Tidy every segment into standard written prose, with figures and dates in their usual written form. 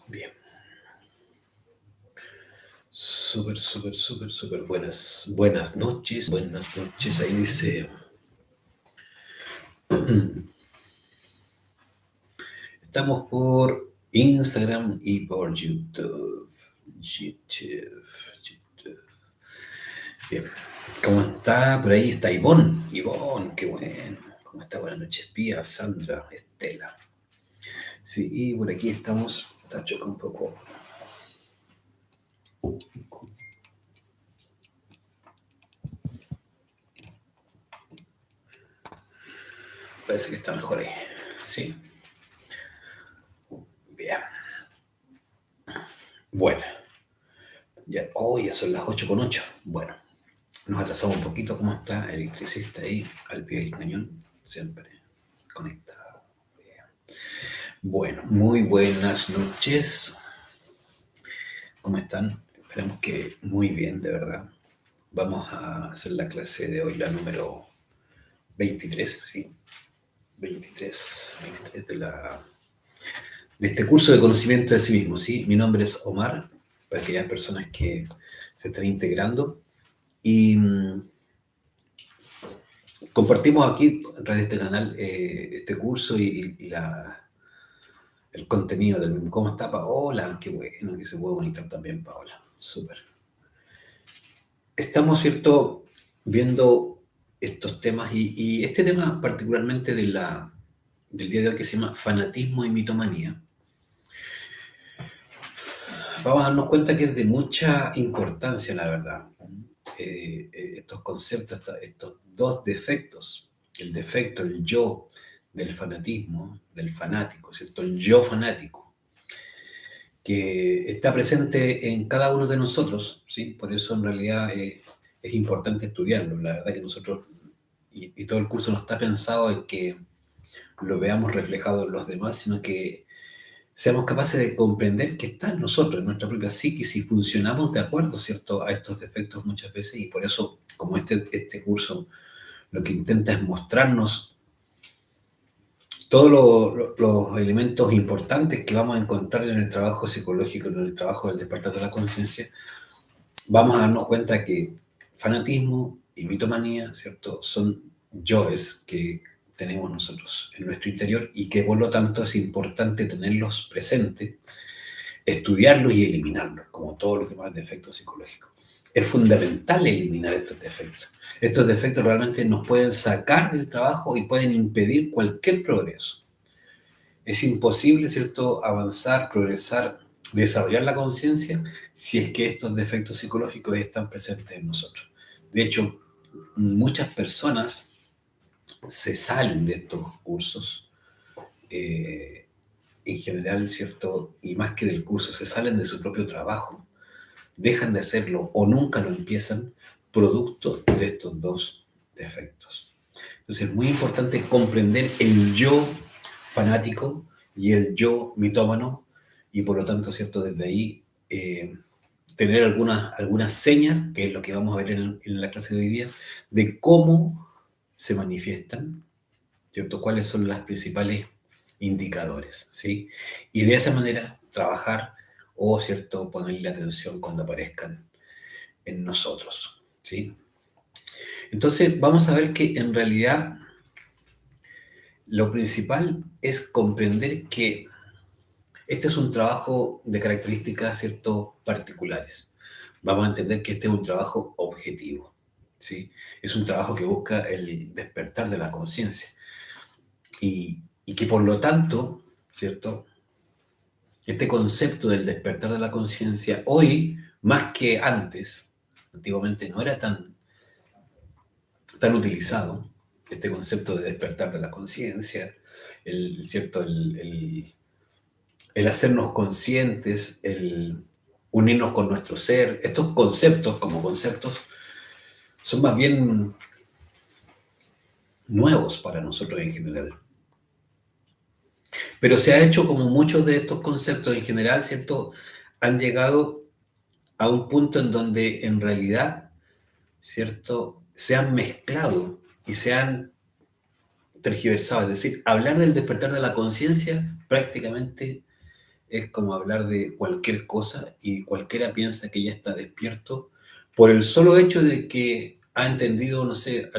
Bien. Súper, súper, súper, súper buenas. Buenas noches. Buenas noches. Ahí dice. Estamos por Instagram y por YouTube. YouTube. Bien. ¿Cómo está? Por ahí está Ivonne. Ivonne, qué bueno. ¿Cómo está? Buenas noches, Pía, Sandra, Estela. Sí, y por aquí estamos. Está choca un poco. Parece que está mejor ahí. Sí. Bien. Bueno. Ya, ya son las 8:08. Bueno, nos atrasamos un poquito. ¿Cómo está el electricista ahí al pie del cañón? Siempre conectado. Bien. Bueno, muy buenas noches. ¿Cómo están? Esperamos que muy bien, de verdad. Vamos a hacer la clase de hoy, la número 23, ¿sí? 23 de este curso de conocimiento de sí mismo, ¿sí? Mi nombre es Omar, para aquellas personas que se están integrando. Y compartimos aquí, a través de este canal, este curso el contenido del mismo. ¿Cómo está Paola? Qué bueno que se puede conectar también, Paola. Súper. Estamos, ¿cierto?, viendo estos temas y este tema particularmente del día de hoy, que se llama fanatismo y mitomanía. Vamos a darnos cuenta que es de mucha importancia, la verdad, estos conceptos, estos dos defectos, el defecto, el yo del fanatismo, del fanático, ¿cierto? El yo fanático, que está presente en cada uno de nosotros, ¿sí? Por eso en realidad es importante estudiarlo. La verdad que nosotros, y todo el curso no está pensado en que lo veamos reflejado en los demás, sino que seamos capaces de comprender que está en nosotros, en nuestra propia psiquis, y funcionamos de acuerdo, ¿cierto?, a estos defectos muchas veces. Y por eso, como este curso lo que intenta es mostrarnos todos los elementos importantes que vamos a encontrar en el trabajo psicológico, en el trabajo del despertar de la conciencia, vamos a darnos cuenta que fanatismo y mitomanía, ¿cierto?, son yoes que tenemos nosotros en nuestro interior y que por lo tanto es importante tenerlos presentes, estudiarlos y eliminarlos, como todos los demás defectos psicológicos. Es fundamental eliminar estos defectos. Estos defectos realmente nos pueden sacar del trabajo y pueden impedir cualquier progreso. Es imposible, ¿cierto?, avanzar, progresar, desarrollar la conciencia si es que estos defectos psicológicos están presentes en nosotros. De hecho, muchas personas se salen de estos cursos, en general, ¿cierto? Y más que del curso, se salen de su propio trabajo, dejan de hacerlo o nunca lo empiezan, producto de estos dos defectos. Entonces es muy importante comprender el yo fanático y el yo mitómano, y por lo tanto, ¿cierto?, desde ahí tener algunas señas, que es lo que vamos a ver en la clase de hoy día, de cómo se manifiestan, ¿cierto?, cuáles son los principales indicadores, ¿sí? Y de esa manera trabajar o, ¿cierto?, ponerle atención cuando aparezcan en nosotros, ¿sí? Entonces vamos a ver que en realidad lo principal es comprender que este es un trabajo de características, ¿cierto?, particulares. Vamos a entender que este es un trabajo objetivo, ¿sí? Es un trabajo que busca el despertar de la conciencia y que por lo tanto, ¿cierto?, este concepto del despertar de la conciencia hoy, más que antes, antiguamente no era tan utilizado, este concepto de despertar de la conciencia, ¿cierto?, el hacernos conscientes, el unirnos con nuestro ser. Estos conceptos, como conceptos, son más bien nuevos para nosotros en general. Pero se ha hecho como muchos de estos conceptos en general, ¿cierto?, han llegado a un punto en donde en realidad, ¿cierto?, se han mezclado y se han tergiversado. Es decir, hablar del despertar de la conciencia prácticamente es como hablar de cualquier cosa y cualquiera piensa que ya está despierto por el solo hecho de que ha entendido, no sé,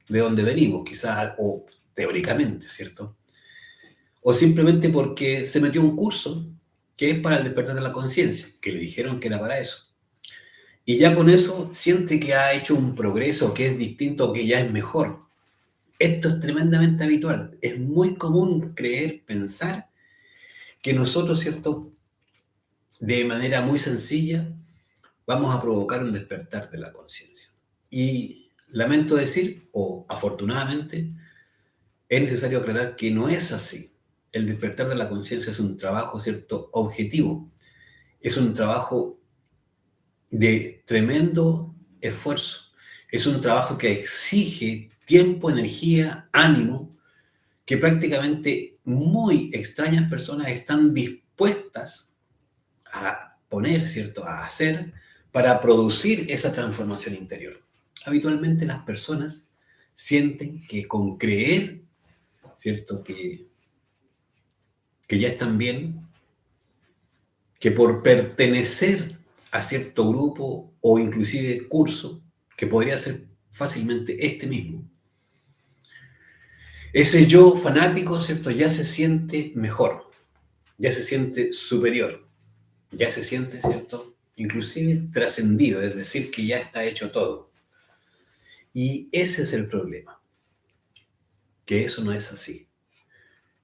de dónde venimos, quizás, o teóricamente, ¿cierto? O simplemente porque se metió a un curso que es para el despertar de la conciencia, que le dijeron que era para eso. Y ya con eso siente que ha hecho un progreso, que es distinto, que ya es mejor. Esto es tremendamente habitual. Es muy común creer, pensar que nosotros, ¿cierto? De manera muy sencilla, vamos a provocar un despertar de la conciencia. Y lamento decir, o afortunadamente, es necesario aclarar que no es así. El despertar de la conciencia es un trabajo, ¿cierto? Objetivo. Es un trabajo de tremendo esfuerzo. Es un trabajo que exige tiempo, energía, ánimo, que prácticamente muy extrañas personas están dispuestas a poner, ¿cierto? A hacer para producir esa transformación interior. Habitualmente las personas sienten que con creer, ¿cierto? Que ya están bien, que por pertenecer a cierto grupo o inclusive curso, que podría ser fácilmente este mismo, ese yo fanático, ¿cierto? Ya se siente mejor, ya se siente superior, ya se siente, ¿cierto? Inclusive trascendido, es decir, que ya está hecho todo. Y ese es el problema, que eso no es así.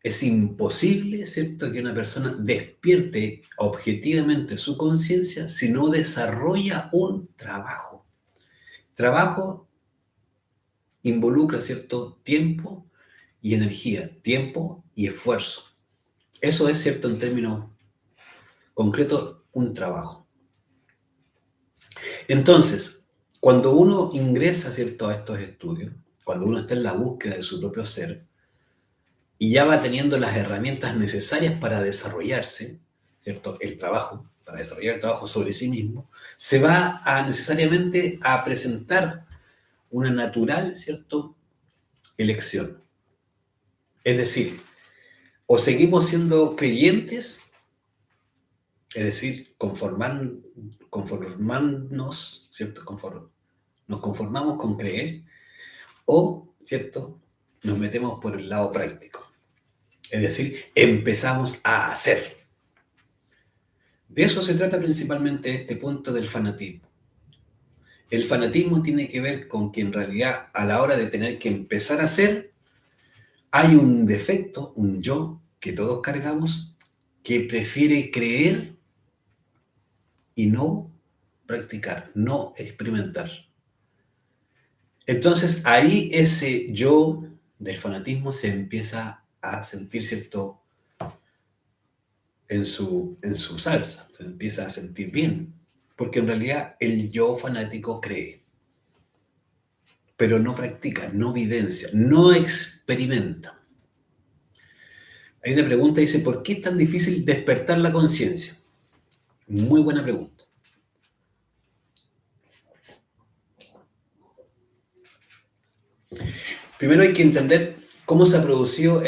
Es imposible, ¿cierto?, que una persona despierte objetivamente su conciencia si no desarrolla un trabajo. Trabajo involucra, ¿cierto?, tiempo y energía, tiempo y esfuerzo. Eso es, ¿cierto?, en términos concretos, un trabajo. Entonces, cuando uno ingresa, ¿cierto?, a estos estudios, cuando uno está en la búsqueda de su propio ser, y ya va teniendo las herramientas necesarias para desarrollarse, ¿cierto? El trabajo, para desarrollar el trabajo sobre sí mismo, se va a necesariamente a presentar una natural, ¿cierto?, elección. Es decir, o seguimos siendo creyentes, es decir, conformarnos, ¿cierto? Nos conformamos con creer, o, ¿cierto?, nos metemos por el lado práctico. Es decir, empezamos a hacer. De eso se trata principalmente este punto del fanatismo. El fanatismo tiene que ver con que en realidad a la hora de tener que empezar a hacer, hay un defecto, un yo que todos cargamos, que prefiere creer y no practicar, no experimentar. Entonces ahí ese yo del fanatismo se empieza a sentir, ¿cierto?, en su salsa, se empieza a sentir bien, porque en realidad el yo fanático cree, pero no practica, no vivencia, no experimenta. Hay una pregunta, dice, ¿por qué es tan difícil despertar la conciencia? Muy buena pregunta. Primero hay que entender cómo se ha producido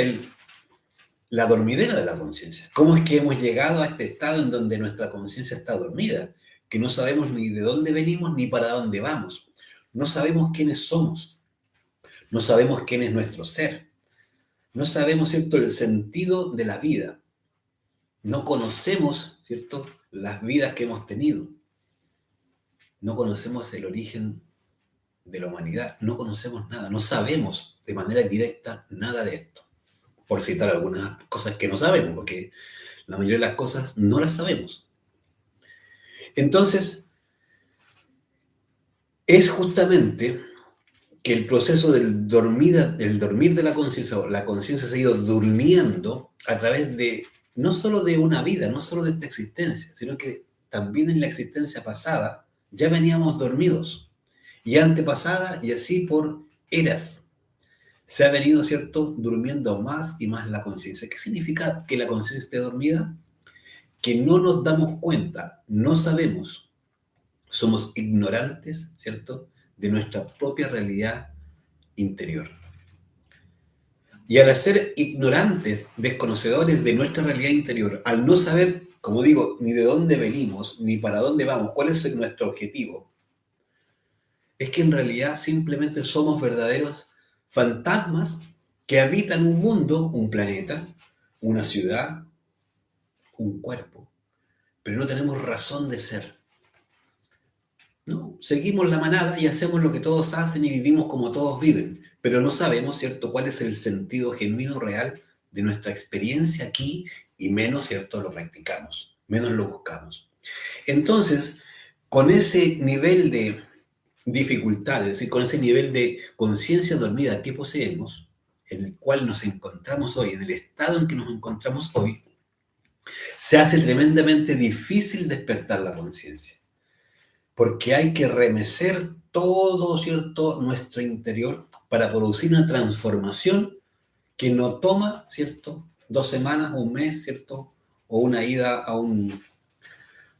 la dormidera de la conciencia. ¿Cómo es que hemos llegado a este estado en donde nuestra conciencia está dormida? Que no sabemos ni de dónde venimos ni para dónde vamos. No sabemos quiénes somos. No sabemos quién es nuestro ser. No sabemos, ¿cierto?, el sentido de la vida. No conocemos, ¿cierto?, las vidas que hemos tenido. No conocemos el origen de la humanidad. No conocemos nada. No sabemos de manera directa nada de esto. Por citar algunas cosas que no sabemos, porque la mayoría de las cosas no las sabemos. Entonces, es justamente que el proceso del dormir de la conciencia, o la conciencia se ha ido durmiendo a través de, no solo de una vida, no solo de esta existencia, sino que también en la existencia pasada ya veníamos dormidos, y antepasada, y así por eras. Se ha venido, ¿cierto?, durmiendo más y más la conciencia. ¿Qué significa que la conciencia esté dormida? Que no nos damos cuenta, no sabemos, somos ignorantes, ¿cierto?, de nuestra propia realidad interior. Y al ser ignorantes, desconocedores de nuestra realidad interior, al no saber, como digo, ni de dónde venimos, ni para dónde vamos, cuál es nuestro objetivo, es que en realidad simplemente somos verdaderos fantasmas que habitan un mundo, un planeta, una ciudad, un cuerpo, pero no tenemos razón de ser. No, seguimos la manada y hacemos lo que todos hacen y vivimos como todos viven, pero no sabemos, ¿cierto?, cuál es el sentido genuino real de nuestra experiencia aquí y menos, ¿cierto?, lo practicamos, menos lo buscamos. Entonces, con ese nivel de dificultad, es decir, con ese nivel de conciencia dormida que poseemos, en el cual nos encontramos hoy, en el estado en que nos encontramos hoy, se hace tremendamente difícil despertar la conciencia. Porque hay que remecer todo, ¿cierto?, nuestro interior para producir una transformación que no toma, ¿cierto?, 2 semanas, un mes, ¿cierto?, o una ida a un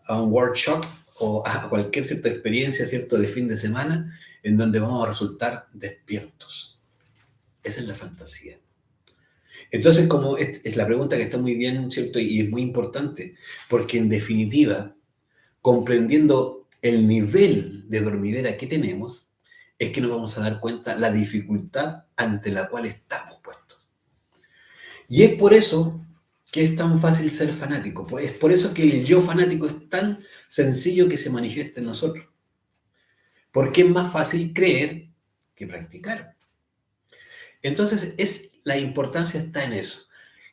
workshop o a cualquier cierta experiencia, ¿cierto?, de fin de semana, en donde vamos a resultar despiertos. Esa es la fantasía. Entonces, como es la pregunta que está muy bien, ¿cierto?, y es muy importante, porque en definitiva, comprendiendo el nivel de dormidera que tenemos, es que nos vamos a dar cuenta la dificultad ante la cual estamos puestos. Y es por eso que es tan fácil ser fanático. Es por eso que el yo fanático es tan sencillo que se manifieste en nosotros. Porque es más fácil creer que practicar. Entonces, la importancia está en eso.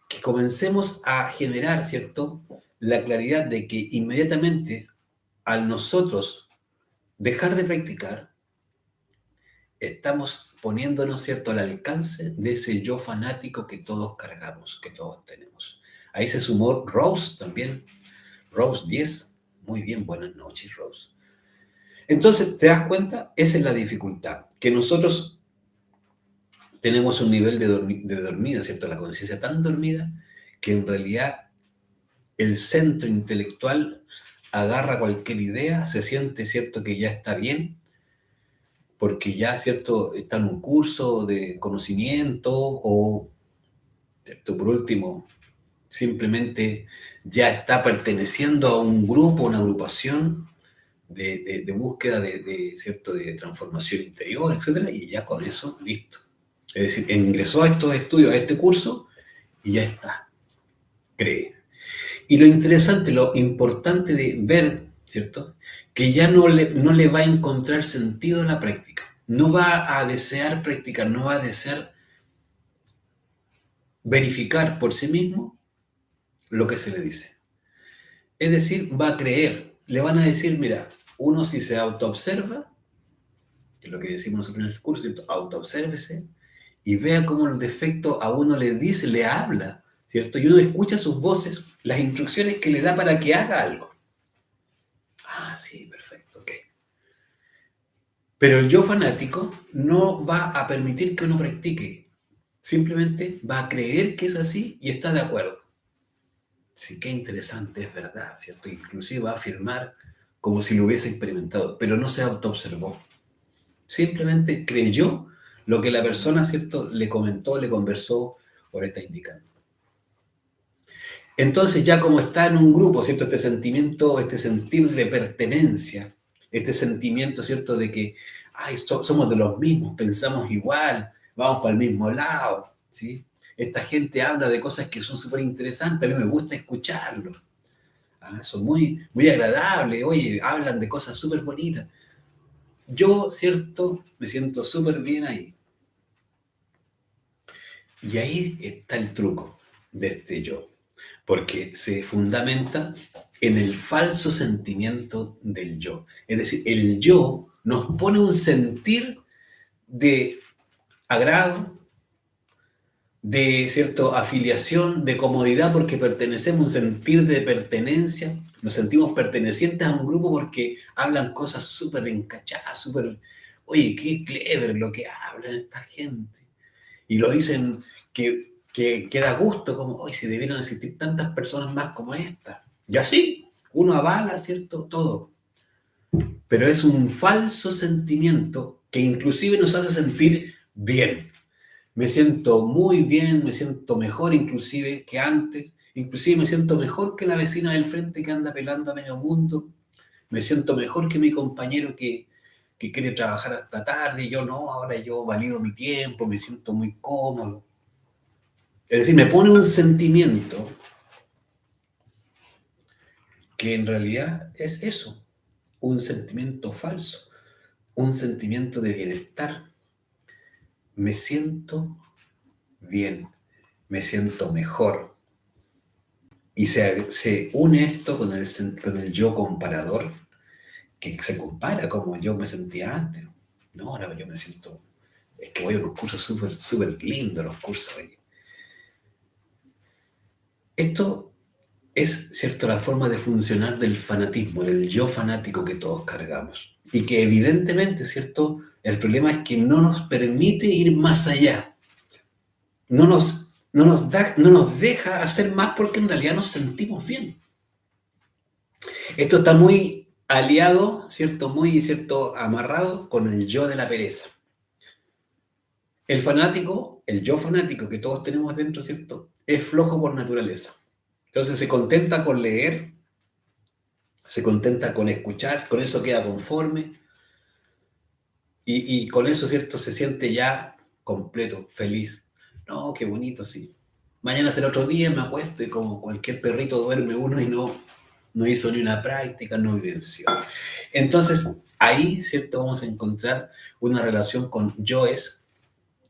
Que comencemos a generar, ¿cierto?, la claridad de que inmediatamente al nosotros dejar de practicar, estamos poniéndonos, ¿cierto?, al alcance de ese yo fanático que todos cargamos, que todos tenemos. Ahí se sumó Rose también, Rose 10. Muy bien, buenas noches, Rose. Entonces, ¿te das cuenta? Esa es la dificultad, que nosotros tenemos un nivel de dormida, ¿cierto?, la conciencia tan dormida que en realidad el centro intelectual agarra cualquier idea, se siente, ¿cierto?, que ya está bien, porque ya, ¿cierto?, está en un curso de conocimiento o, ¿cierto?, por último, simplemente ya está perteneciendo a un grupo, una agrupación de búsqueda ¿cierto?, de transformación interior, etcétera, y ya con eso, listo. Es decir, ingresó a estos estudios, a este curso, y ya está, cree. Y lo interesante, lo importante de ver, ¿cierto?, que ya no le va a encontrar sentido a la práctica. No va a desear practicar, no va a desear verificar por sí mismo lo que se le dice. Es decir, va a creer. Le van a decir, mira, uno si se autoobserva, que es lo que decimos nosotros en el curso, ¿cierto?, autoobsérvese y vea cómo el defecto a uno le dice, le habla, ¿cierto? Y uno escucha sus voces, las instrucciones que le da para que haga algo. Ah, sí, perfecto, ok. Pero el yo fanático no va a permitir que uno practique. Simplemente va a creer que es así y está de acuerdo. Sí, qué interesante, es verdad, ¿cierto? Inclusive va a afirmar como si lo hubiese experimentado, pero no se autoobservó. Simplemente creyó lo que la persona, ¿cierto?, le comentó, le conversó o le está indicando. Entonces ya como está en un grupo, ¿cierto?, este sentimiento, este sentir de pertenencia, este sentimiento, ¿cierto?, de que somos de los mismos, pensamos igual, vamos para el mismo lado, ¿sí? Esta gente habla de cosas que son súper interesantes, a mí me gusta escucharlo. Son muy, muy agradables, oye, hablan de cosas súper bonitas. Yo, ¿cierto?, me siento súper bien ahí. Y ahí está el truco de este yo, porque se fundamenta en el falso sentimiento del yo. Es decir, el yo nos pone un sentir de agrado, de cierto afiliación, de comodidad porque pertenecemos, un sentir de pertenencia, nos sentimos pertenecientes a un grupo porque hablan cosas súper encachadas, súper, oye, qué clever lo que hablan esta gente. Y lo dicen que da gusto, como, hoy si debieran existir tantas personas más como esta. Y así, uno avala, ¿cierto?, todo. Pero es un falso sentimiento que inclusive nos hace sentir bien. Me siento muy bien, me siento mejor inclusive que antes, inclusive me siento mejor que la vecina del frente que anda pelando a medio mundo, me siento mejor que mi compañero que quiere trabajar hasta tarde, yo no, ahora yo valido mi tiempo, me siento muy cómodo. Es decir, me pone un sentimiento que en realidad es eso, un sentimiento falso, un sentimiento de bienestar. Me siento bien, me siento mejor. Y se une esto con el yo comparador, que se compara como yo me sentía antes. No, ahora yo me siento, es que voy a unos cursos súper, súper lindos, los cursos ahí. Esto es, ¿cierto?, la forma de funcionar del fanatismo, del yo fanático que todos cargamos. Y que evidentemente, ¿cierto?, el problema es que no nos permite ir más allá. No nos deja hacer más porque en realidad nos sentimos bien. Esto está muy aliado, ¿cierto?, muy, ¿cierto?, amarrado con el yo de la pereza. El fanático, el yo fanático que todos tenemos dentro, ¿cierto?, es flojo por naturaleza. Entonces se contenta con leer, se contenta con escuchar, con eso queda conforme y con eso, ¿cierto?, se siente ya completo, feliz. No, qué bonito, sí. Mañana será otro día, me acuesto y como cualquier perrito duerme uno y no hizo ni una práctica, no vivenció. Entonces, ahí, ¿cierto?, vamos a encontrar una relación con yoes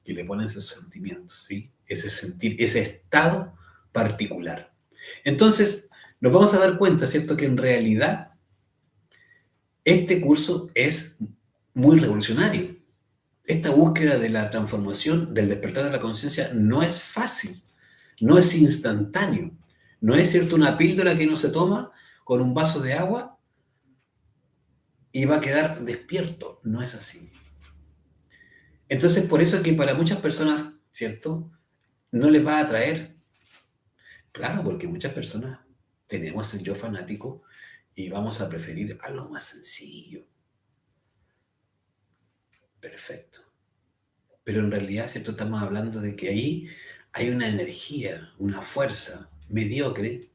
que le ponen esos sentimientos, ¿sí? Ese sentir, ese estado particular. Entonces, nos vamos a dar cuenta, ¿cierto?, que en realidad este curso es muy revolucionario. Esta búsqueda de la transformación, del despertar de la conciencia, no es fácil, no es instantáneo. No es, ¿cierto?, una píldora que uno se toma con un vaso de agua y va a quedar despierto. No es así. Entonces, por eso es que para muchas personas, ¿cierto?, no les va a atraer. Claro, porque muchas personas tenemos el yo fanático y vamos a preferir algo más sencillo. Perfecto. Pero en realidad, ¿cierto?, estamos hablando de que ahí hay una energía, una fuerza mediocre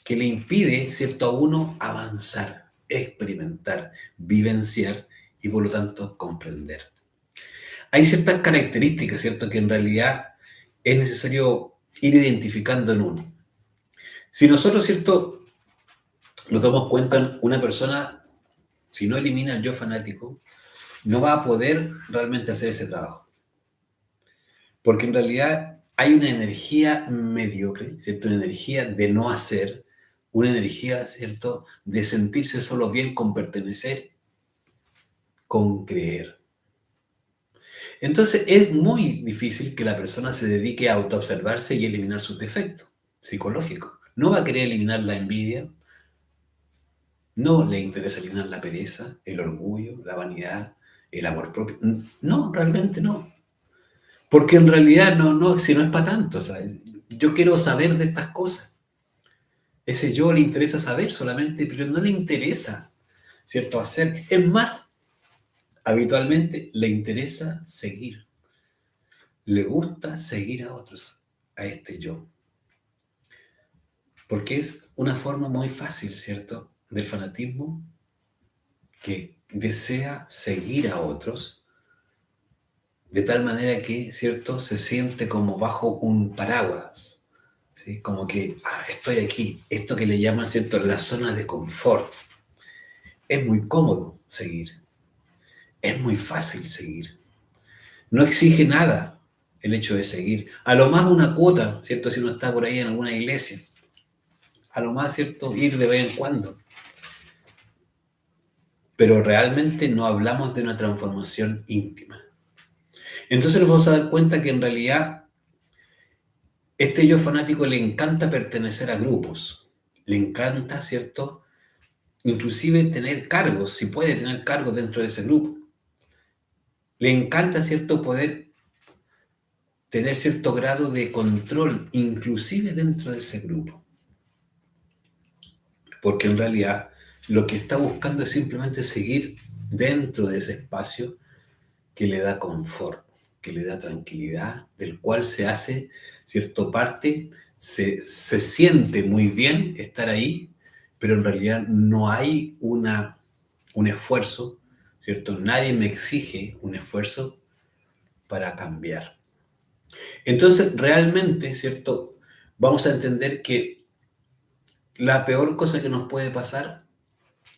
que le impide, ¿cierto?, a uno avanzar, experimentar, vivenciar y por lo tanto comprender. Hay ciertas características, ¿cierto?, que en realidad es necesario ir identificando en uno. Si nosotros, ¿cierto?, nos damos cuenta, una persona, si no elimina el yo fanático, no va a poder realmente hacer este trabajo. Porque en realidad hay una energía mediocre, ¿cierto?, una energía de no hacer, una energía, ¿cierto?, de sentirse solo bien con pertenecer, con creer. Entonces es muy difícil que la persona se dedique a autoobservarse y eliminar sus defectos psicológicos. No va a querer eliminar la envidia, no le interesa eliminar la pereza, el orgullo, la vanidad, el amor propio. No, realmente no. Porque en realidad si no es para tanto. O sea, yo quiero saber de estas cosas. Ese yo le interesa saber solamente, pero no le interesa, ¿cierto?, hacer. Es más, habitualmente le interesa seguir. Le gusta seguir a otros, a este yo. Porque es una forma muy fácil, ¿cierto?, del fanatismo que desea seguir a otros de tal manera que, ¿cierto?, se siente como bajo un paraguas, ¿sí? Como que, estoy aquí, esto que le llaman, ¿cierto?, la zona de confort. Es muy cómodo seguir, es muy fácil seguir. No exige nada el hecho de seguir. A lo más una cuota, ¿cierto?, si uno está por ahí en alguna iglesia. A lo más, ¿cierto?, ir de vez en cuando. Pero realmente no hablamos de una transformación íntima. Entonces nos vamos a dar cuenta que en realidad este yo fanático le encanta pertenecer a grupos, le encanta, ¿cierto?, inclusive tener cargos, si puede tener cargos dentro de ese grupo. Le encanta, ¿cierto?, poder tener cierto grado de control, inclusive dentro de ese grupo. Porque en realidad lo que está buscando es simplemente seguir dentro de ese espacio que le da confort. que le da tranquilidad, del cual se hace, ¿cierto? Parte, se siente muy bien estar ahí, pero en realidad no hay un esfuerzo, ¿cierto? Nadie me exige un esfuerzo para cambiar. Entonces, realmente, ¿cierto? Vamos a entender que la peor cosa que nos puede pasar,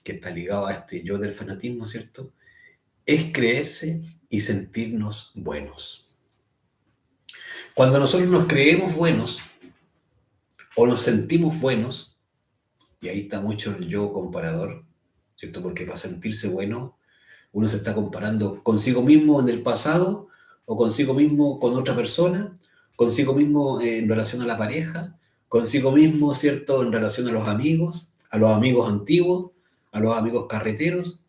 que está ligado a este yo del fanatismo, ¿cierto? Es creerse y sentirnos buenos. Cuando nosotros nos creemos buenos o nos sentimos buenos, y ahí está mucho el yo comparador, ¿cierto? Porque para sentirse bueno, uno se está comparando consigo mismo en el pasado o consigo mismo con otra persona, consigo mismo en relación a la pareja, consigo mismo, ¿cierto? En relación a los amigos antiguos, a los amigos carreteros,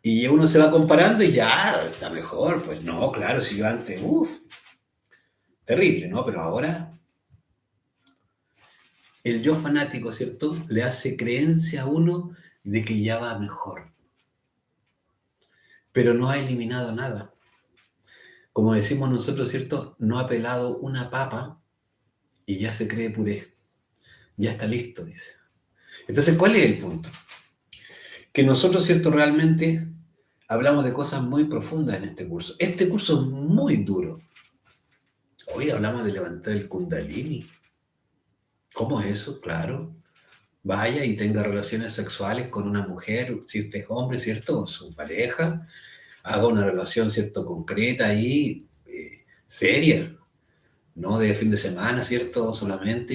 y uno se va comparando y ya está mejor. Pues no, claro, si yo antes, uff, terrible, ¿no? Pero ahora el yo fanático, ¿cierto? Le hace creencia a uno de que ya va mejor, pero no ha eliminado nada. Como decimos nosotros, ¿cierto? No ha pelado una papa y ya se cree puré. Ya está listo, dice. Entonces, ¿cuál es el punto? Que nosotros, ¿cierto? Realmente hablamos de cosas muy profundas en este curso. Este curso es muy duro. Hoy hablamos de levantar el kundalini. ¿Cómo es eso? Claro. Vaya y tenga relaciones sexuales con una mujer, si usted es hombre, ¿cierto? Su pareja, haga una relación, ¿cierto? Concreta y seria, no de fin de semana, ¿cierto? Solamente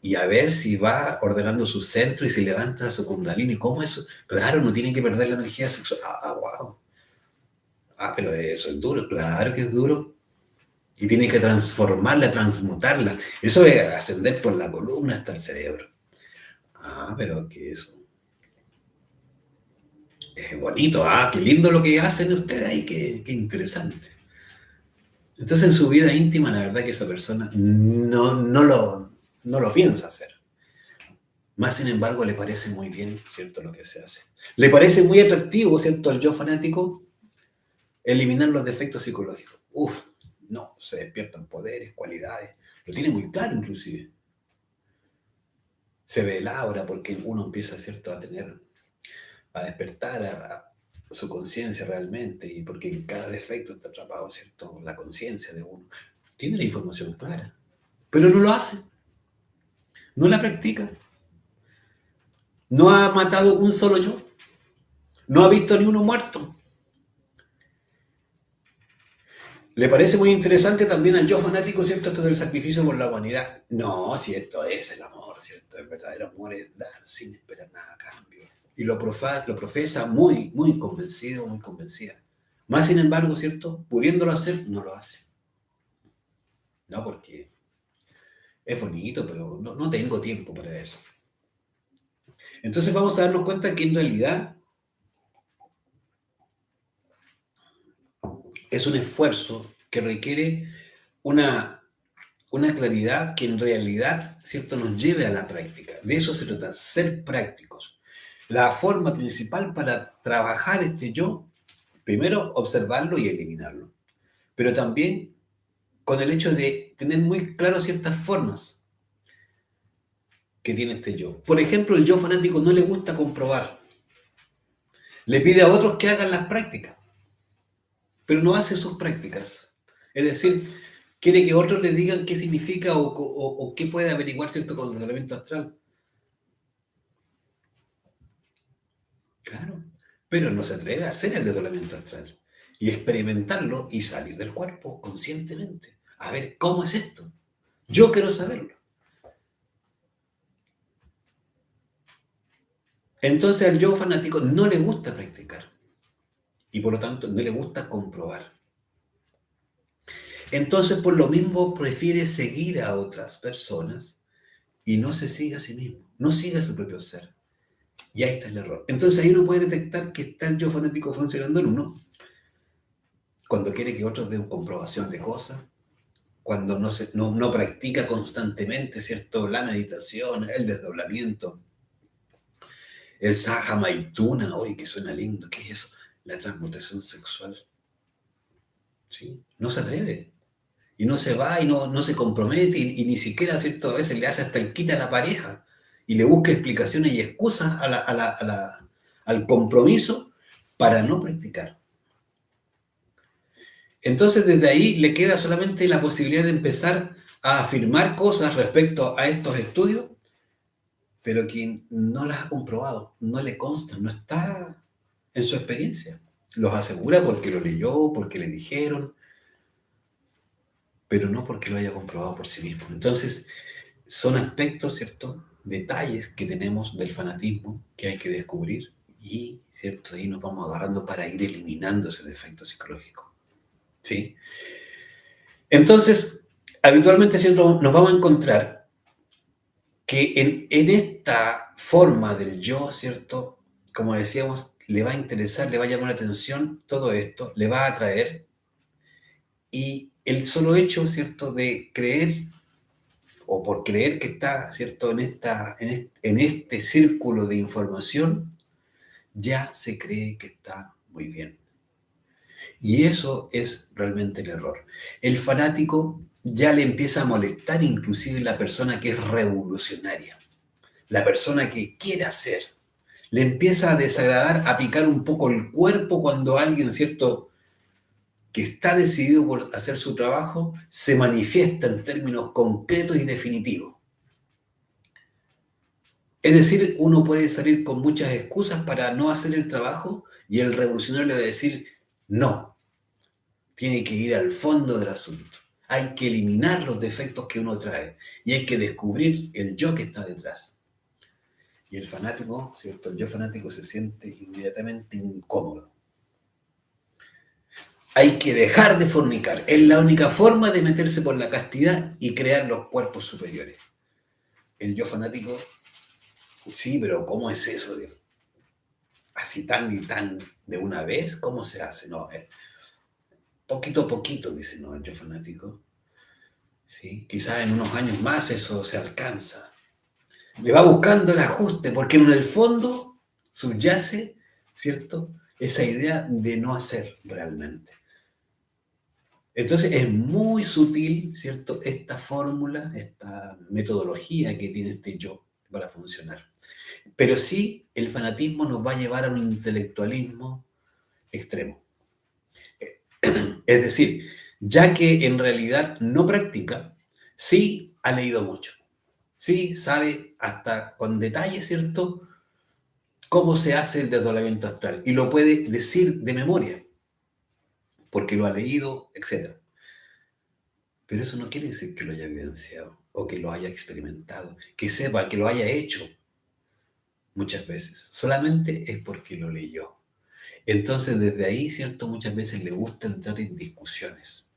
y a ver si va ordenando su centro y si levanta su kundalini. ¿Cómo eso? Claro, no tiene que perder la energía sexual. Ah, wow. Ah, pero eso es duro, claro que es duro. Y tiene que transformarla, transmutarla. Eso es ascender por la columna hasta el cerebro. Ah, pero que eso es bonito, ah, qué lindo lo que hacen ustedes ahí, qué interesante. Entonces en su vida íntima, la verdad que esa persona no lo piensa hacer. Más sin embargo, le parece muy bien, ¿cierto?, lo que se hace. Le parece muy atractivo, ¿cierto?, al yo fanático, eliminar los defectos psicológicos. Uf, no, se despiertan poderes, cualidades. Lo tiene muy claro, inclusive. Se ve el aura porque uno empieza, ¿cierto?, a despertar a su conciencia realmente, y porque en cada defecto está atrapado, ¿cierto?, la conciencia de uno. Tiene la información clara, pero no lo hace, no la practica. No ha matado un solo yo, no ha visto ni uno muerto. Le parece muy interesante también al yo fanático, ¿cierto?, esto del sacrificio por la humanidad. No, si esto es el amor, ¿cierto? El verdadero amor es dar sin esperar nada a cambio. Y lo profesa muy, muy convencido, muy convencida. Más sin embargo, ¿cierto?, pudiéndolo hacer, no lo hace. No, porque es bonito, pero no tengo tiempo para eso. Entonces vamos a darnos cuenta que en realidad es un esfuerzo que requiere una claridad que en realidad, ¿cierto?, nos lleve a la práctica. De eso se trata, ser prácticos. La forma principal para trabajar este yo, primero observarlo y eliminarlo, pero también con el hecho de tener muy claro ciertas formas que tiene este yo. Por ejemplo, el yo fanático no le gusta comprobar, le pide a otros que hagan las prácticas, pero no hace sus prácticas. Es decir, quiere que otros le digan qué significa o qué puede averiguar, ¿cierto?, con el elemento astral. Claro, pero no se atreve a hacer el desdoblamiento astral y experimentarlo y salir del cuerpo conscientemente. A ver, ¿cómo es esto? Yo quiero saberlo. Entonces al yo fanático no le gusta practicar y por lo tanto no le gusta comprobar. Entonces por lo mismo prefiere seguir a otras personas y no se sigue a sí mismo, no sigue a su propio ser. Y ahí está el error. Entonces ahí uno puede detectar que está el yo fanático funcionando en uno cuando quiere que otros den comprobación de cosas, cuando no practica constantemente, ¿cierto?, la meditación, el desdoblamiento, el Saja Maituna, oye, que suena lindo, ¿qué es eso? la transmutación sexual, ¿sí? No se atreve. Y no se va y no se compromete y ni siquiera, ¿cierto? A veces le hace hasta el quita a la pareja y le busca explicaciones y excusas al compromiso para no practicar. Entonces, desde ahí le queda solamente la posibilidad de empezar a afirmar cosas respecto a estos estudios, pero quien no las ha comprobado, no le consta, no está en su experiencia. Los asegura porque lo leyó, porque le dijeron, pero no porque lo haya comprobado por sí mismo. Entonces, son aspectos, ¿cierto? Detalles que tenemos del fanatismo que hay que descubrir y, ¿cierto? De ahí nos vamos agarrando para ir eliminando ese defecto psicológico, ¿sí? Entonces, habitualmente siempre nos vamos a encontrar que en esta forma del yo, ¿cierto? Como decíamos, le va a interesar, le va a llamar la atención todo esto, le va a atraer y el solo hecho, ¿cierto? De creer o por creer que está, ¿cierto? En este círculo de información, ya se cree que está muy bien. Y eso es realmente el error. El fanático ya le empieza a molestar inclusive la persona que es revolucionaria, la persona que quiere hacer. Le empieza a desagradar, a picar un poco el cuerpo cuando alguien, ¿cierto?, que está decidido por hacer su trabajo, se manifiesta en términos concretos y definitivos. Es decir, uno puede salir con muchas excusas para no hacer el trabajo y el revolucionario le va a decir, no, tiene que ir al fondo del asunto. Hay que eliminar los defectos que uno trae y hay que descubrir el yo que está detrás. Y el fanático, ¿cierto? El yo fanático se siente inmediatamente incómodo. Hay que dejar de fornicar. Es la única forma de meterse por la castidad y crear los cuerpos superiores. El yo fanático, sí, pero ¿cómo es eso? Así tan y tan de una vez, ¿cómo se hace? No, poquito a poquito, dice, no, el yo fanático. ¿Sí? Quizás en unos años más eso se alcanza. Le va buscando el ajuste, porque en el fondo subyace, ¿cierto?, esa idea de no hacer realmente. Entonces es muy sutil, ¿cierto?, esta fórmula, esta metodología que tiene este yo para funcionar. Pero sí, el fanatismo nos va a llevar a un intelectualismo extremo. Es decir, ya que en realidad no practica, sí ha leído mucho. Sí sabe hasta con detalle, ¿cierto?, cómo se hace el desdoblamiento astral. Y lo puede decir de memoria, porque lo ha leído, etc. Pero eso no quiere decir que lo haya vivenciado o que lo haya experimentado, que sepa, que lo haya hecho muchas veces. Solamente es porque lo leyó. Entonces, desde ahí, ¿cierto?, muchas veces le gusta entrar en discusiones.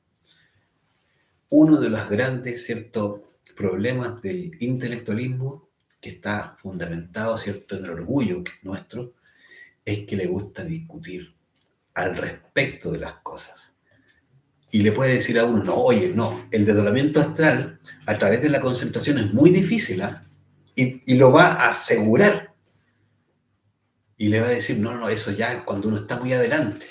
Uno de los grandes, ¿cierto?, problemas del intelectualismo, que está fundamentado, ¿cierto?, en el orgullo nuestro, es que le gusta discutir al respecto de las cosas. Y le puede decir a uno, no, oye, no, el desdoblamiento astral a través de la concentración es muy difícil, y lo va a asegurar. Y le va a decir, no, no, eso ya es cuando uno está muy adelante.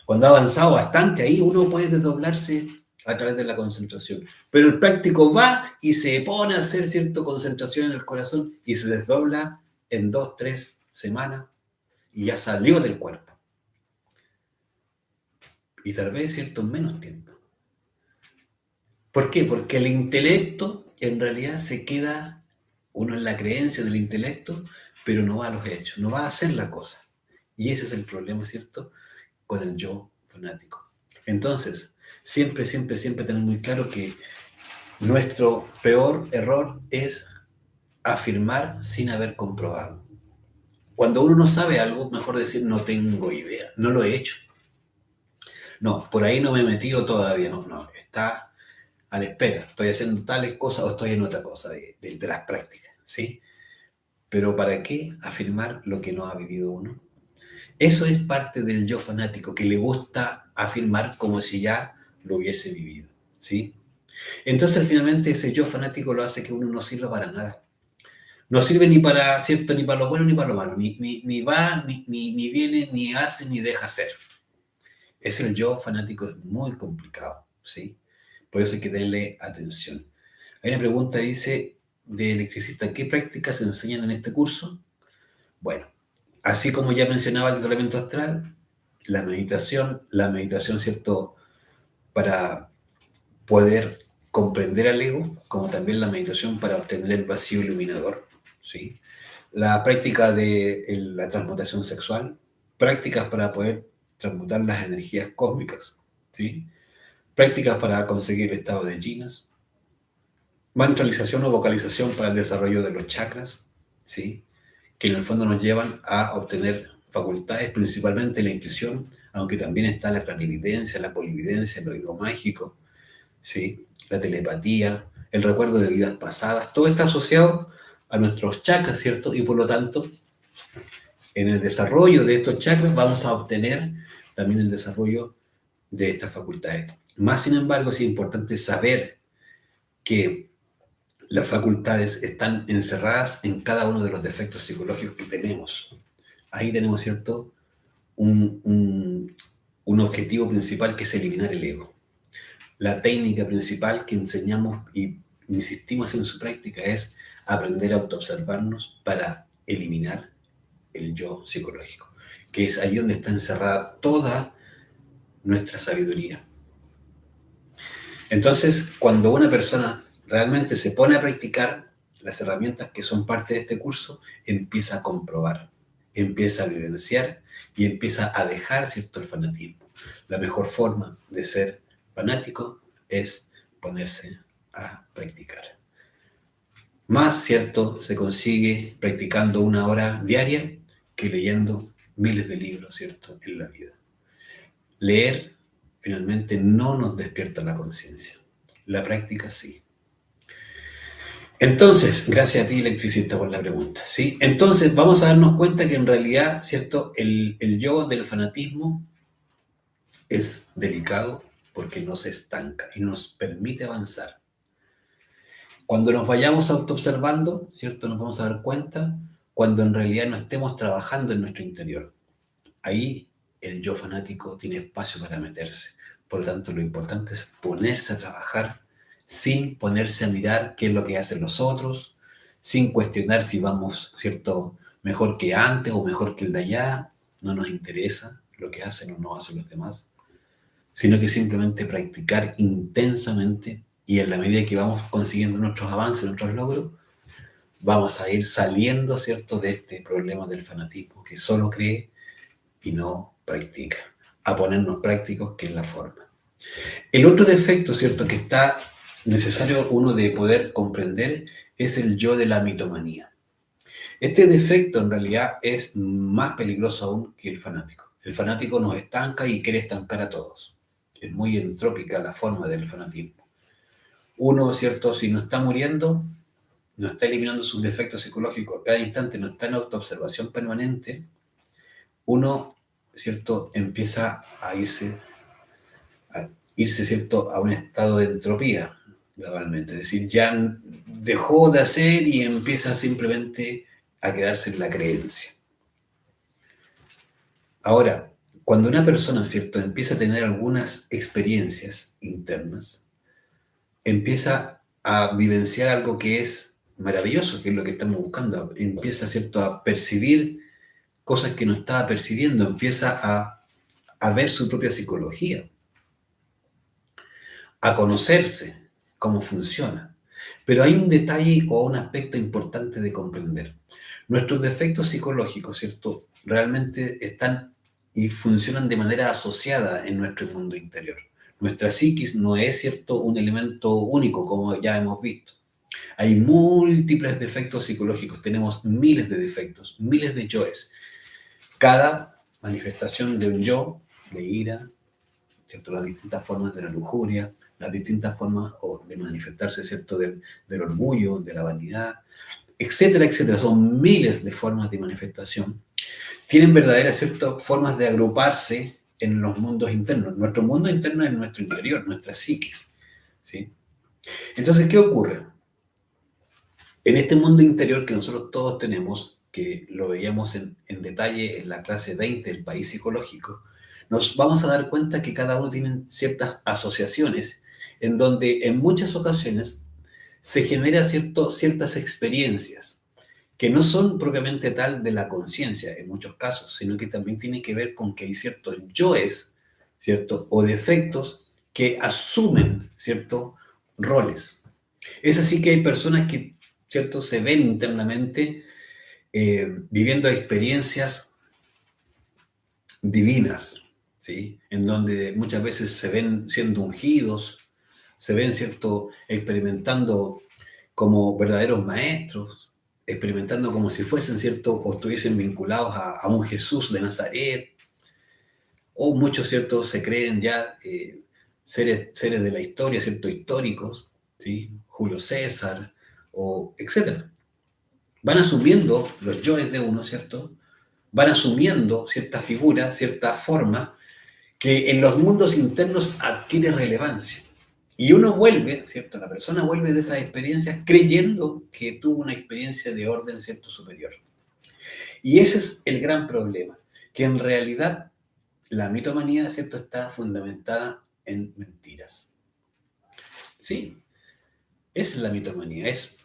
Cuando ha avanzado bastante, ahí uno puede desdoblarse a través de la concentración. Pero el práctico va y se pone a hacer cierta concentración en el corazón y se desdobla en 2, 3 semanas y ya salió del cuerpo. Y tal vez, ¿cierto?, en menos tiempo. ¿Por qué? Porque el intelecto en realidad se queda uno en la creencia del intelecto, pero no va a los hechos, no va a hacer la cosa. Y ese es el problema, ¿cierto?, con el yo fanático. Entonces, siempre tener muy claro que nuestro peor error es afirmar sin haber comprobado. Cuando uno no sabe algo, mejor decir no tengo idea, no lo he hecho. No, por ahí no me he metido todavía, no, está a la espera, estoy haciendo tales cosas o estoy en otra cosa de las prácticas, ¿sí? Pero ¿para qué afirmar lo que no ha vivido uno? Eso es parte del yo fanático, que le gusta afirmar como si ya lo hubiese vivido, ¿sí? Entonces, finalmente, ese yo fanático lo hace que uno no sirva para nada. No sirve ni para, ¿cierto? Ni para lo bueno ni para lo malo. Ni va, ni viene, ni hace, ni deja hacer. Es el yo fanático, es muy complicado, ¿sí? Por eso hay que darle atención. Hay una pregunta, dice, de electricista, ¿qué prácticas se enseñan en este curso? Bueno, así como ya mencionaba el tratamiento astral, la meditación, ¿cierto? Para poder comprender al ego, como también la meditación para obtener el vacío iluminador, ¿sí? La práctica de la transmutación sexual, prácticas para poder transmutar las energías cósmicas, ¿sí? Prácticas para conseguir el estado de jinas, mantralización o vocalización para el desarrollo de los chakras, ¿sí? Que en el fondo nos llevan a obtener facultades, principalmente la intuición, aunque también está la clarividencia, la polividencia, el oído mágico, ¿sí? La telepatía, el recuerdo de vidas pasadas, todo está asociado a nuestros chakras, ¿cierto? Y por lo tanto, en el desarrollo de estos chakras vamos a obtener también el desarrollo de estas facultades. Más sin embargo, es importante saber que las facultades están encerradas en cada uno de los defectos psicológicos que tenemos. Ahí tenemos, ¿cierto?, un objetivo principal que es eliminar el ego. La técnica principal que enseñamos y insistimos en su práctica es aprender a autoobservarnos para eliminar el yo psicológico, que es ahí donde está encerrada toda nuestra sabiduría. Entonces, cuando una persona realmente se pone a practicar las herramientas que son parte de este curso, empieza a comprobar, empieza a evidenciar y empieza a dejar, ¿cierto?, el fanatismo. La mejor forma de ser fanático es ponerse a practicar. Más, ¿cierto?, se consigue practicando 1 hora diaria que leyendo miles de libros, ¿cierto?, en la vida. Leer finalmente no nos despierta la conciencia. La práctica sí. Entonces, gracias a ti, electricista, por la pregunta, ¿sí? Entonces, vamos a darnos cuenta que en realidad, ¿cierto?, el yo del fanatismo es delicado porque nos estanca y nos permite avanzar. Cuando nos vayamos autoobservando, ¿cierto?, nos vamos a dar cuenta cuando en realidad no estemos trabajando en nuestro interior. Ahí el yo fanático tiene espacio para meterse. Por lo tanto, lo importante es ponerse a trabajar sin ponerse a mirar qué es lo que hacen los otros, sin cuestionar si vamos, ¿cierto?, mejor que antes o mejor que el de allá. No nos interesa lo que hacen o no hacen los demás, sino que simplemente practicar intensamente y en la medida que vamos consiguiendo nuestros avances, nuestros logros, vamos a ir saliendo, ¿cierto?, de este problema del fanatismo que solo cree y no practica, a ponernos prácticos, que es la forma. El otro defecto, ¿cierto?, que está necesario uno de poder comprender es el yo de la mitomanía. Este defecto en realidad es más peligroso aún que el fanático. El fanático nos estanca y quiere estancar a todos. Es muy entrópica la forma del fanatismo. Uno, ¿cierto?, si no está muriendo, no está eliminando sus defectos psicológicos a cada instante, no está en autoobservación permanente, uno, ¿cierto?, empieza a irse, ¿cierto?, a un estado de entropía gradualmente. Es decir, ya dejó de hacer y empieza simplemente a quedarse en la creencia. Ahora, cuando una persona, ¿cierto?, empieza a tener algunas experiencias internas, empieza a vivenciar algo que es maravilloso, que es lo que estamos buscando. Empieza, ¿cierto?, a percibir cosas que no estaba percibiendo, empieza a ver su propia psicología, a conocerse, cómo funciona. Pero hay un detalle o un aspecto importante de comprender. Nuestros defectos psicológicos, ¿cierto?, realmente están y funcionan de manera asociada en nuestro mundo interior. Nuestra psiquis no es, ¿cierto?, un elemento único, como ya hemos visto. Hay múltiples defectos psicológicos, tenemos miles de defectos, miles de yoes. Cada manifestación de un yo, de ira, ¿cierto?, las distintas formas de la lujuria, las distintas formas de manifestarse, ¿cierto?, del orgullo, de la vanidad, etcétera, etcétera. Son miles de formas de manifestación. Tienen verdaderas, ¿cierto?, formas de agruparse en los mundos internos. Nuestro mundo interno es nuestro interior, nuestra psiquis, ¿sí? Entonces, ¿qué ocurre? En este mundo interior que nosotros todos tenemos, que lo veíamos en detalle en la clase 20 del país psicológico, nos vamos a dar cuenta que cada uno tiene ciertas asociaciones en donde en muchas ocasiones se genera ciertas experiencias que no son propiamente tal de la conciencia en muchos casos, sino que también tiene que ver con que hay ciertos yoes, ¿cierto? O defectos que asumen ciertos roles. Es así que hay personas que, ¿cierto? Se ven internamente viviendo experiencias divinas, ¿sí? En donde muchas veces se ven siendo ungidos, se ven, ¿cierto? Experimentando como verdaderos maestros, experimentando como si fuesen, ¿cierto? O estuviesen vinculados a un Jesús de Nazaret, o muchos, ¿cierto? Se creen ya seres de la historia, ¿cierto? Históricos, ¿sí? Julio César, o etcétera. Van asumiendo los yoes de uno, ¿cierto? Van asumiendo cierta figura, cierta forma, que en los mundos internos adquiere relevancia. Y uno vuelve, ¿cierto? La persona vuelve de esas experiencias creyendo que tuvo una experiencia de orden, ¿cierto? Superior. Y ese es el gran problema, que en realidad la mitomanía, ¿cierto? Está fundamentada en mentiras. Sí, esa es la mitomanía, es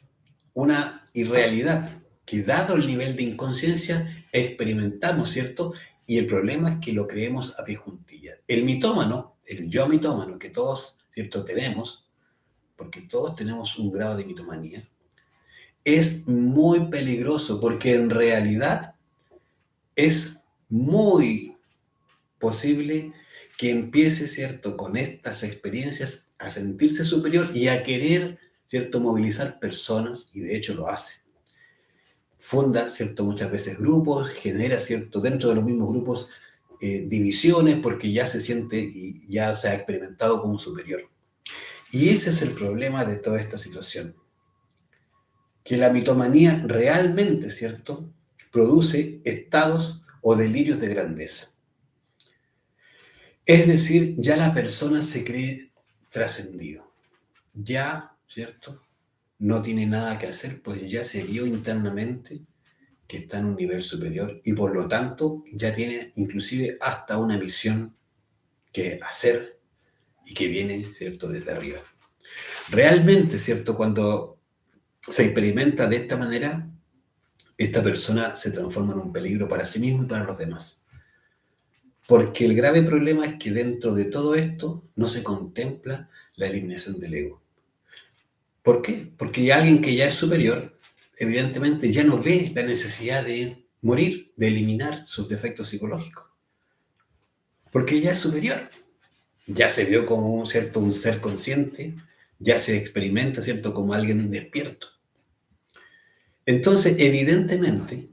una irrealidad que dado el nivel de inconsciencia experimentamos, ¿cierto? Y el problema es que lo creemos a pie juntillas. El mitómano, el yo mitómano que todos, ¿cierto? Tenemos, porque todos tenemos un grado de mitomanía, es muy peligroso porque en realidad es muy posible que empiece, ¿cierto? Con estas experiencias a sentirse superior y a querer, ¿cierto? Movilizar personas, y de hecho lo hace. Funda, ¿cierto? Muchas veces grupos, genera, ¿cierto? Dentro de los mismos grupos divisiones porque ya se siente y ya se ha experimentado como superior. Y ese es el problema de toda esta situación, que la mitomanía realmente, ¿cierto? Produce estados o delirios de grandeza. Es decir, ya la persona se cree trascendido. Ya, ¿cierto? No tiene nada que hacer, pues ya se vio internamente que está en un nivel superior y por lo tanto ya tiene inclusive hasta una misión que hacer y que viene, ¿cierto?, desde arriba. Realmente, ¿cierto?, cuando se experimenta de esta manera, esta persona se transforma en un peligro para sí mismo y para los demás. Porque el grave problema es que dentro de todo esto no se contempla la eliminación del ego. ¿Por qué? Porque alguien que ya es superior, evidentemente ya no ve la necesidad de morir, de eliminar sus defectos psicológicos. Porque ya es superior. Ya se vio como ¿cierto? Un ser consciente, ya se experimenta, ¿cierto? Como alguien despierto. Entonces, evidentemente,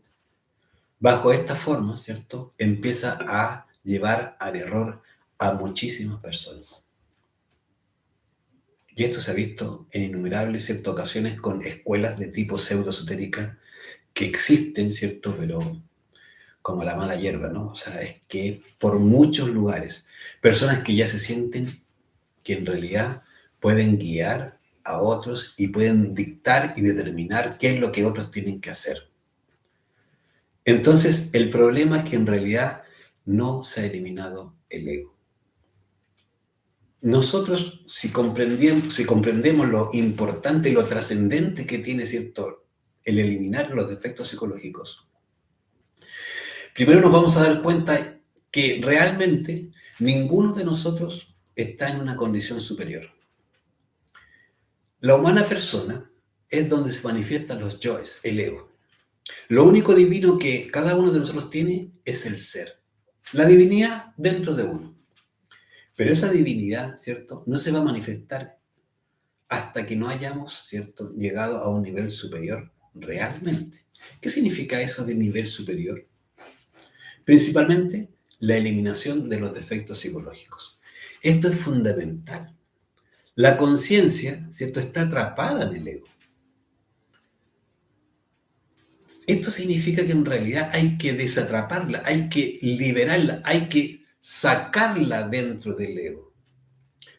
bajo esta forma, ¿cierto? Empieza a llevar al error a muchísimas personas. Y esto se ha visto en innumerables, ¿cierto? Ocasiones con escuelas de tipo pseudo-esotérica que existen, ¿cierto? Pero como la mala hierba, ¿no? O sea, es que por muchos lugares, personas que ya se sienten que en realidad pueden guiar a otros y pueden dictar y determinar qué es lo que otros tienen que hacer. Entonces, el problema es que en realidad no se ha eliminado el ego. Nosotros, si comprendemos lo importante y lo trascendente que tiene, ¿cierto?, el eliminar los defectos psicológicos, primero nos vamos a dar cuenta que realmente ninguno de nosotros está en una condición superior. La humana persona es donde se manifiestan los yoes, el ego. Lo único divino que cada uno de nosotros tiene es el ser. La divinidad dentro de uno. Pero esa divinidad, ¿cierto? No se va a manifestar hasta que no hayamos, ¿cierto?, llegado a un nivel superior realmente. ¿Qué significa eso de nivel superior? Principalmente la eliminación de los defectos psicológicos. Esto es fundamental. La conciencia, ¿cierto?, está atrapada en el ego. Esto significa que en realidad hay que desatraparla, hay que liberarla, hay que sacarla dentro del ego,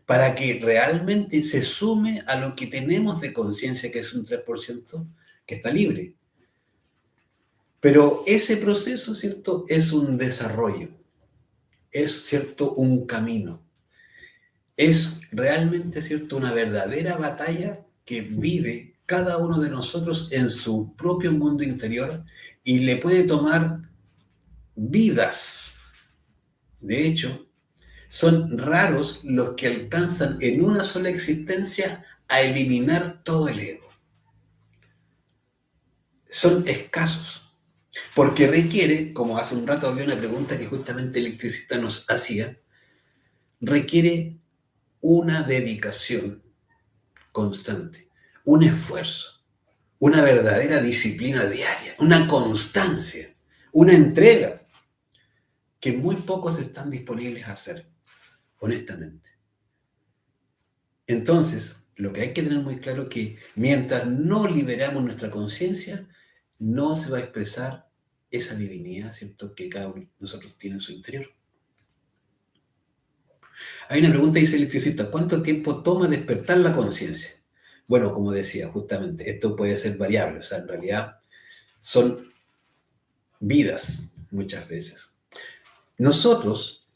para que realmente se sume a lo que tenemos de conciencia, que es un 3%, que está libre. Pero ese proceso, ¿cierto?, es un desarrollo, es, ¿cierto?, un camino. Es realmente, ¿cierto?, una verdadera batalla que vive cada uno de nosotros en su propio mundo interior y le puede tomar vidas. De hecho, son raros los que alcanzan en una sola existencia a eliminar todo el ego. Son escasos, porque requiere, como hace un rato había una pregunta que justamente el electricista nos hacía, requiere una dedicación constante, un esfuerzo, una verdadera disciplina diaria, una constancia, una entrega que muy pocos están disponibles a hacer, honestamente. Entonces, lo que hay que tener muy claro es que mientras no liberamos nuestra conciencia, no se va a expresar esa divinidad, ¿cierto?, que cada uno de nosotros tiene en su interior. Hay una pregunta, dice el electricista, ¿cuánto tiempo toma despertar la conciencia? Bueno, como decía, justamente, esto puede ser variable, o sea, en realidad son vidas muchas veces. Nosotros,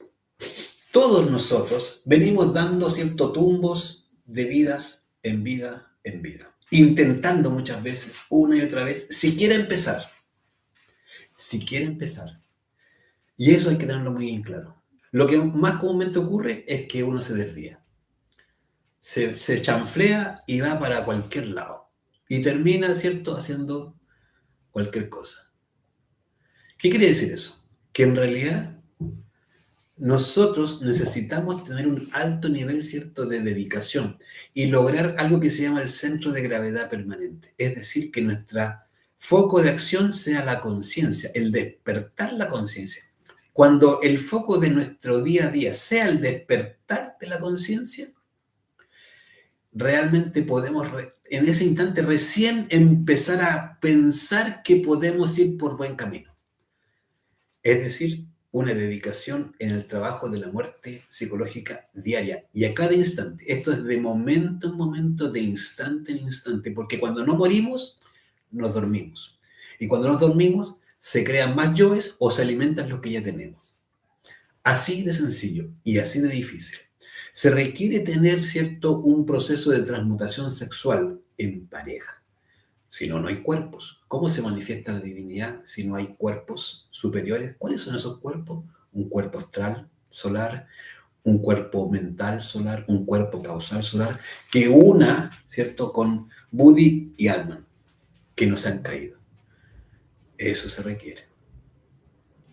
todos nosotros, venimos dando ciertos tumbos de vidas en vida en vida, intentando muchas veces, una y otra vez, siquiera empezar. Y eso hay que tenerlo muy en claro. Lo que más comúnmente ocurre es que uno se desvía. Se chanflea y va para cualquier lado. Y termina, ¿cierto?, haciendo cualquier cosa. ¿Qué quiere decir eso? Que en realidad nosotros necesitamos tener un alto nivel, ¿cierto?, de dedicación y lograr algo que se llama el centro de gravedad permanente. Es decir, que nuestro foco de acción sea la conciencia, el despertar la conciencia. Cuando el foco de nuestro día a día sea el despertar de la conciencia, realmente podemos en ese instante recién empezar a pensar que podemos ir por buen camino. Es decir, una dedicación en el trabajo de la muerte psicológica diaria y a cada instante. Esto es de momento en momento, de instante en instante, porque cuando no morimos, nos dormimos. Y cuando nos dormimos, se crean más yoes o se alimentan los que ya tenemos. Así de sencillo y así de difícil. Se requiere tener, ¿cierto?, un proceso de transmutación sexual en pareja. Si no, no hay cuerpos. ¿Cómo se manifiesta la divinidad si no hay cuerpos superiores? ¿Cuáles son esos cuerpos? Un cuerpo astral solar, un cuerpo mental solar, un cuerpo causal solar, que una, ¿cierto?, con Buddhi y Atman, que no se han caído. Eso se requiere.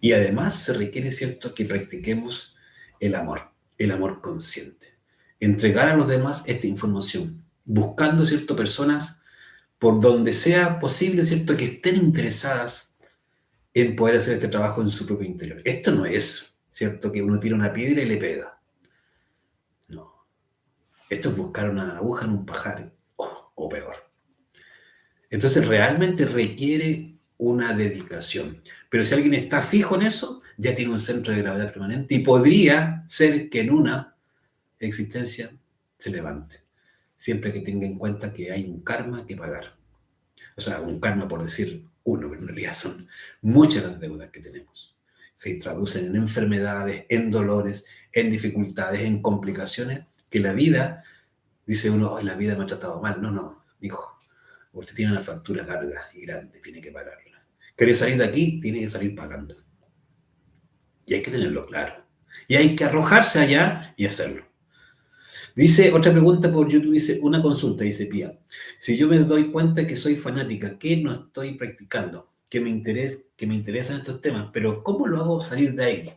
Y además se requiere, ¿cierto?, que practiquemos el amor consciente. Entregar a los demás esta información, buscando, ¿cierto?, personas por donde sea posible, ¿cierto?, que estén interesadas en poder hacer este trabajo en su propio interior. Esto no es, ¿cierto?, que uno tira una piedra y le pega. No. Esto es buscar una aguja en un pajar, o peor. Entonces realmente requiere una dedicación. Pero si alguien está fijo en eso, ya tiene un centro de gravedad permanente y podría ser que en una existencia se levante. Siempre que tenga en cuenta que hay un karma que pagar. O sea, un karma por decir uno, pero en realidad son muchas las deudas que tenemos. Se traducen en enfermedades, en dolores, en dificultades, en complicaciones, que la vida, dice uno, oh, la vida me ha tratado mal. No, hijo, usted tiene una factura larga y grande, tiene que pagarla. ¿Quiere salir de aquí? Tiene que salir pagando. Y hay que tenerlo claro. Y hay que arrojarse allá y hacerlo. Dice, otra pregunta por YouTube, dice, una consulta, dice Pía. Si yo me doy cuenta que soy fanática, ¿qué no estoy practicando? Que me interesan estos temas, pero ¿cómo lo hago salir de ahí?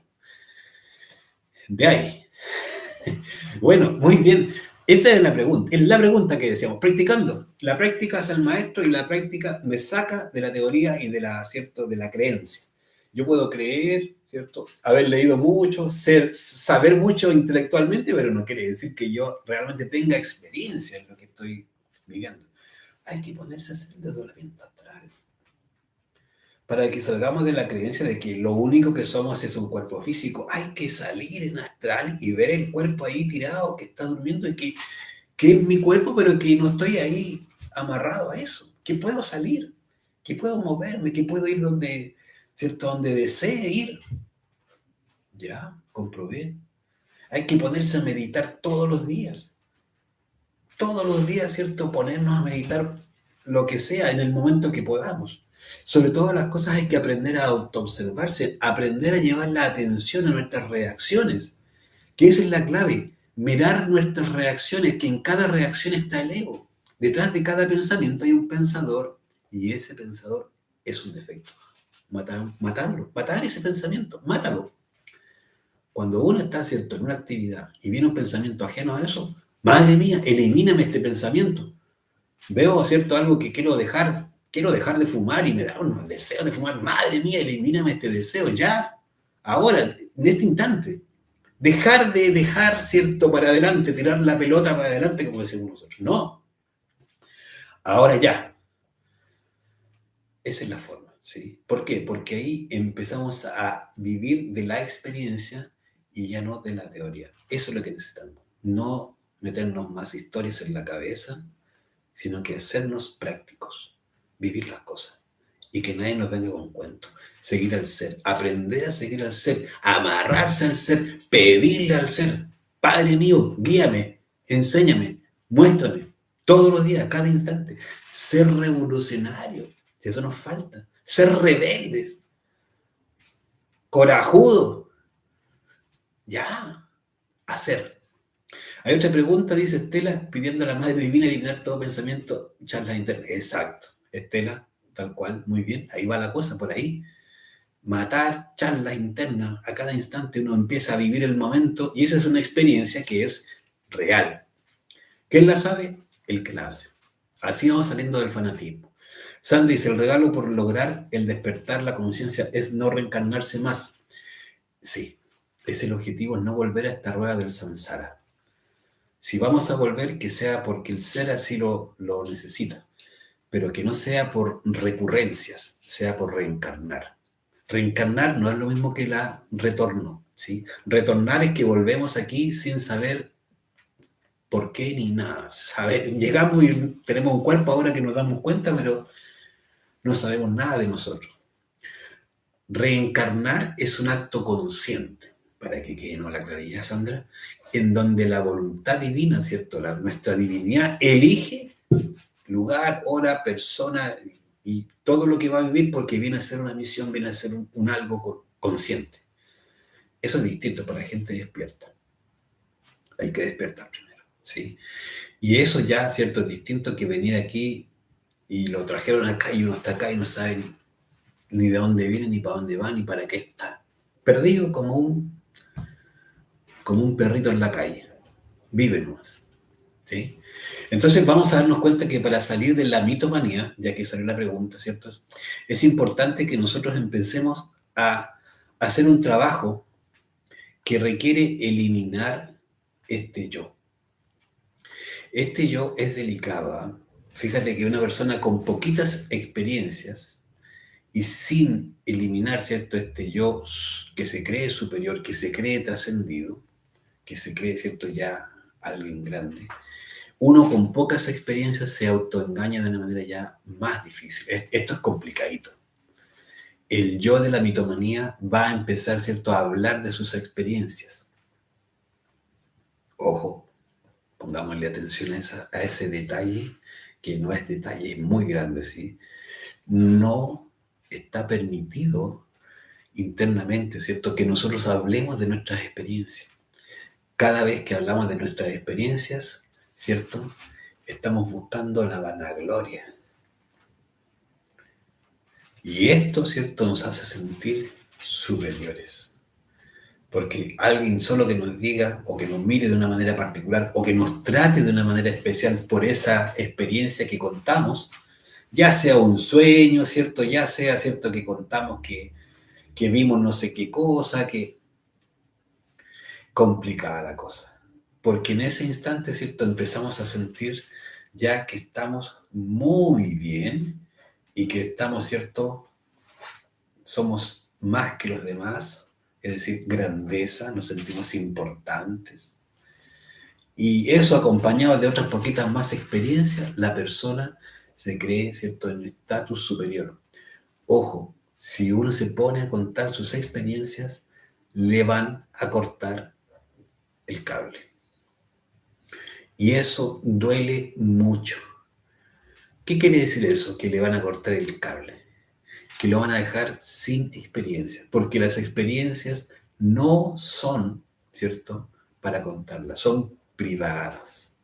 De ahí. Bueno, muy bien. Esta es la pregunta que decíamos, practicando. La práctica es el maestro y la práctica me saca de la teoría y de la, ¿cierto?, de la creencia. Yo puedo creer, ¿cierto?, haber leído mucho, saber mucho intelectualmente, pero no quiere decir que yo realmente tenga experiencia en lo que estoy viviendo. Hay que ponerse a hacer el desdoblamiento astral para que salgamos de la creencia de que lo único que somos es un cuerpo físico. Hay que salir en astral y ver el cuerpo ahí tirado, que está durmiendo y que es mi cuerpo, pero que no estoy ahí amarrado a eso. que puedo salir, que puedo moverme, que puedo ir donde, ¿cierto? Donde desee ir. Ya, comprobé. Hay que ponerse a meditar todos los días, ¿cierto? Ponernos a meditar lo que sea en el momento que podamos. Sobre todas las cosas hay que aprender a autoobservarse, aprender a llevar la atención a nuestras reacciones, que esa es la clave, mirar nuestras reacciones, que en cada reacción está el ego. Detrás de cada pensamiento hay un pensador y ese pensador es un defecto. Matar ese pensamiento, mátalo. Cuando uno está, ¿cierto?, en una actividad y viene un pensamiento ajeno a eso, madre mía, elimíname este pensamiento. Veo, ¿cierto?, algo que quiero dejar de fumar y me da un deseo de fumar, madre mía, elimíname este deseo, ya, ahora, en este instante. Dejar, ¿cierto?, para adelante, tirar la pelota para adelante, como decimos nosotros. No, ahora ya. Esa es la forma, ¿sí? ¿Por qué? Porque ahí empezamos a vivir de la experiencia y ya no de la teoría. Eso es lo que necesitamos. No meternos más historias en la cabeza, sino que hacernos prácticos, vivir las cosas y que nadie nos venga con cuentos. Seguir al ser, aprender a seguir al ser, amarrarse al ser, pedirle al ser. Padre mío, guíame, enséñame, muéstrame, todos los días, cada instante. Ser revolucionario, si eso nos falta. Ser rebeldes, corajudos, ya, hacer. Hay otra pregunta, dice Estela, pidiendo a la Madre Divina eliminar todo pensamiento, charlas internas. Exacto, Estela, tal cual, muy bien, ahí va la cosa, por ahí. Matar charlas internas, a cada instante uno empieza a vivir el momento y esa es una experiencia que es real. ¿Quién la sabe? El que la hace. Así vamos saliendo del fanatismo. Sandy dice, el regalo por lograr el despertar la conciencia es no reencarnarse más. Sí, es el objetivo, es no volver a esta rueda del samsara. Si vamos a volver, que sea porque el ser así lo necesita, pero que no sea por recurrencias, sea por reencarnar. Reencarnar no es lo mismo que la retorno, ¿sí? Retornar es que volvemos aquí sin saber por qué ni nada. Llegamos y tenemos un cuerpo ahora que nos damos cuenta, pero no sabemos nada de nosotros. Reencarnar es un acto consciente, para que quede no la claridad, Sandra, en donde la voluntad divina, ¿cierto? Nuestra divinidad elige lugar, hora, persona y todo lo que va a vivir porque viene a ser una misión, viene a ser un algo consciente. Eso es distinto para la gente despierta. Hay que despertar primero, ¿sí? Y eso ya, ¿cierto? Es distinto que venir aquí y lo trajeron acá y uno está acá y no sabe ni de dónde viene, ni para dónde va, ni para qué está. Perdido como un perrito en la calle. Vive nomás, ¿sí? Entonces vamos a darnos cuenta que para salir de la mitomanía, ya que salió la pregunta, ¿cierto? Es importante que nosotros empecemos a hacer un trabajo que requiere eliminar este yo. Este yo es delicado, ¿eh? Fíjate que una persona con poquitas experiencias y sin eliminar, ¿cierto?, este yo que se cree superior, que se cree trascendido, que se cree, ¿cierto?, ya alguien grande, uno con pocas experiencias se autoengaña de una manera ya más difícil. Esto es complicadito. El yo de la mitomanía va a empezar, ¿cierto?, a hablar de sus experiencias. Ojo, pongámosle atención a ese detalle, que no es detalle, es muy grande, ¿sí? No está permitido internamente, ¿cierto?, que nosotros hablemos de nuestras experiencias. Cada vez que hablamos de nuestras experiencias, ¿cierto?, estamos buscando la vanagloria. Y esto, ¿cierto?, nos hace sentir superiores. Porque alguien solo que nos diga o que nos mire de una manera particular o que nos trate de una manera especial por esa experiencia que contamos, ya sea un sueño, ¿cierto?, ya sea, ¿cierto?, que contamos que vimos no sé qué cosa, que complicada la cosa. Porque en ese instante, ¿cierto?, empezamos a sentir ya que estamos muy bien y que estamos, ¿cierto?, somos más que los demás, es decir, grandeza, nos sentimos importantes. Y eso acompañado de otras poquitas más experiencias, la persona se cree, ¿cierto?, en estatus superior. Ojo, si uno se pone a contar sus experiencias, le van a cortar el cable. Y eso duele mucho. ¿Qué quiere decir eso? Que le van a cortar el cable, que lo van a dejar sin experiencia, porque las experiencias no son, ¿cierto?, para contarlas, son privadas.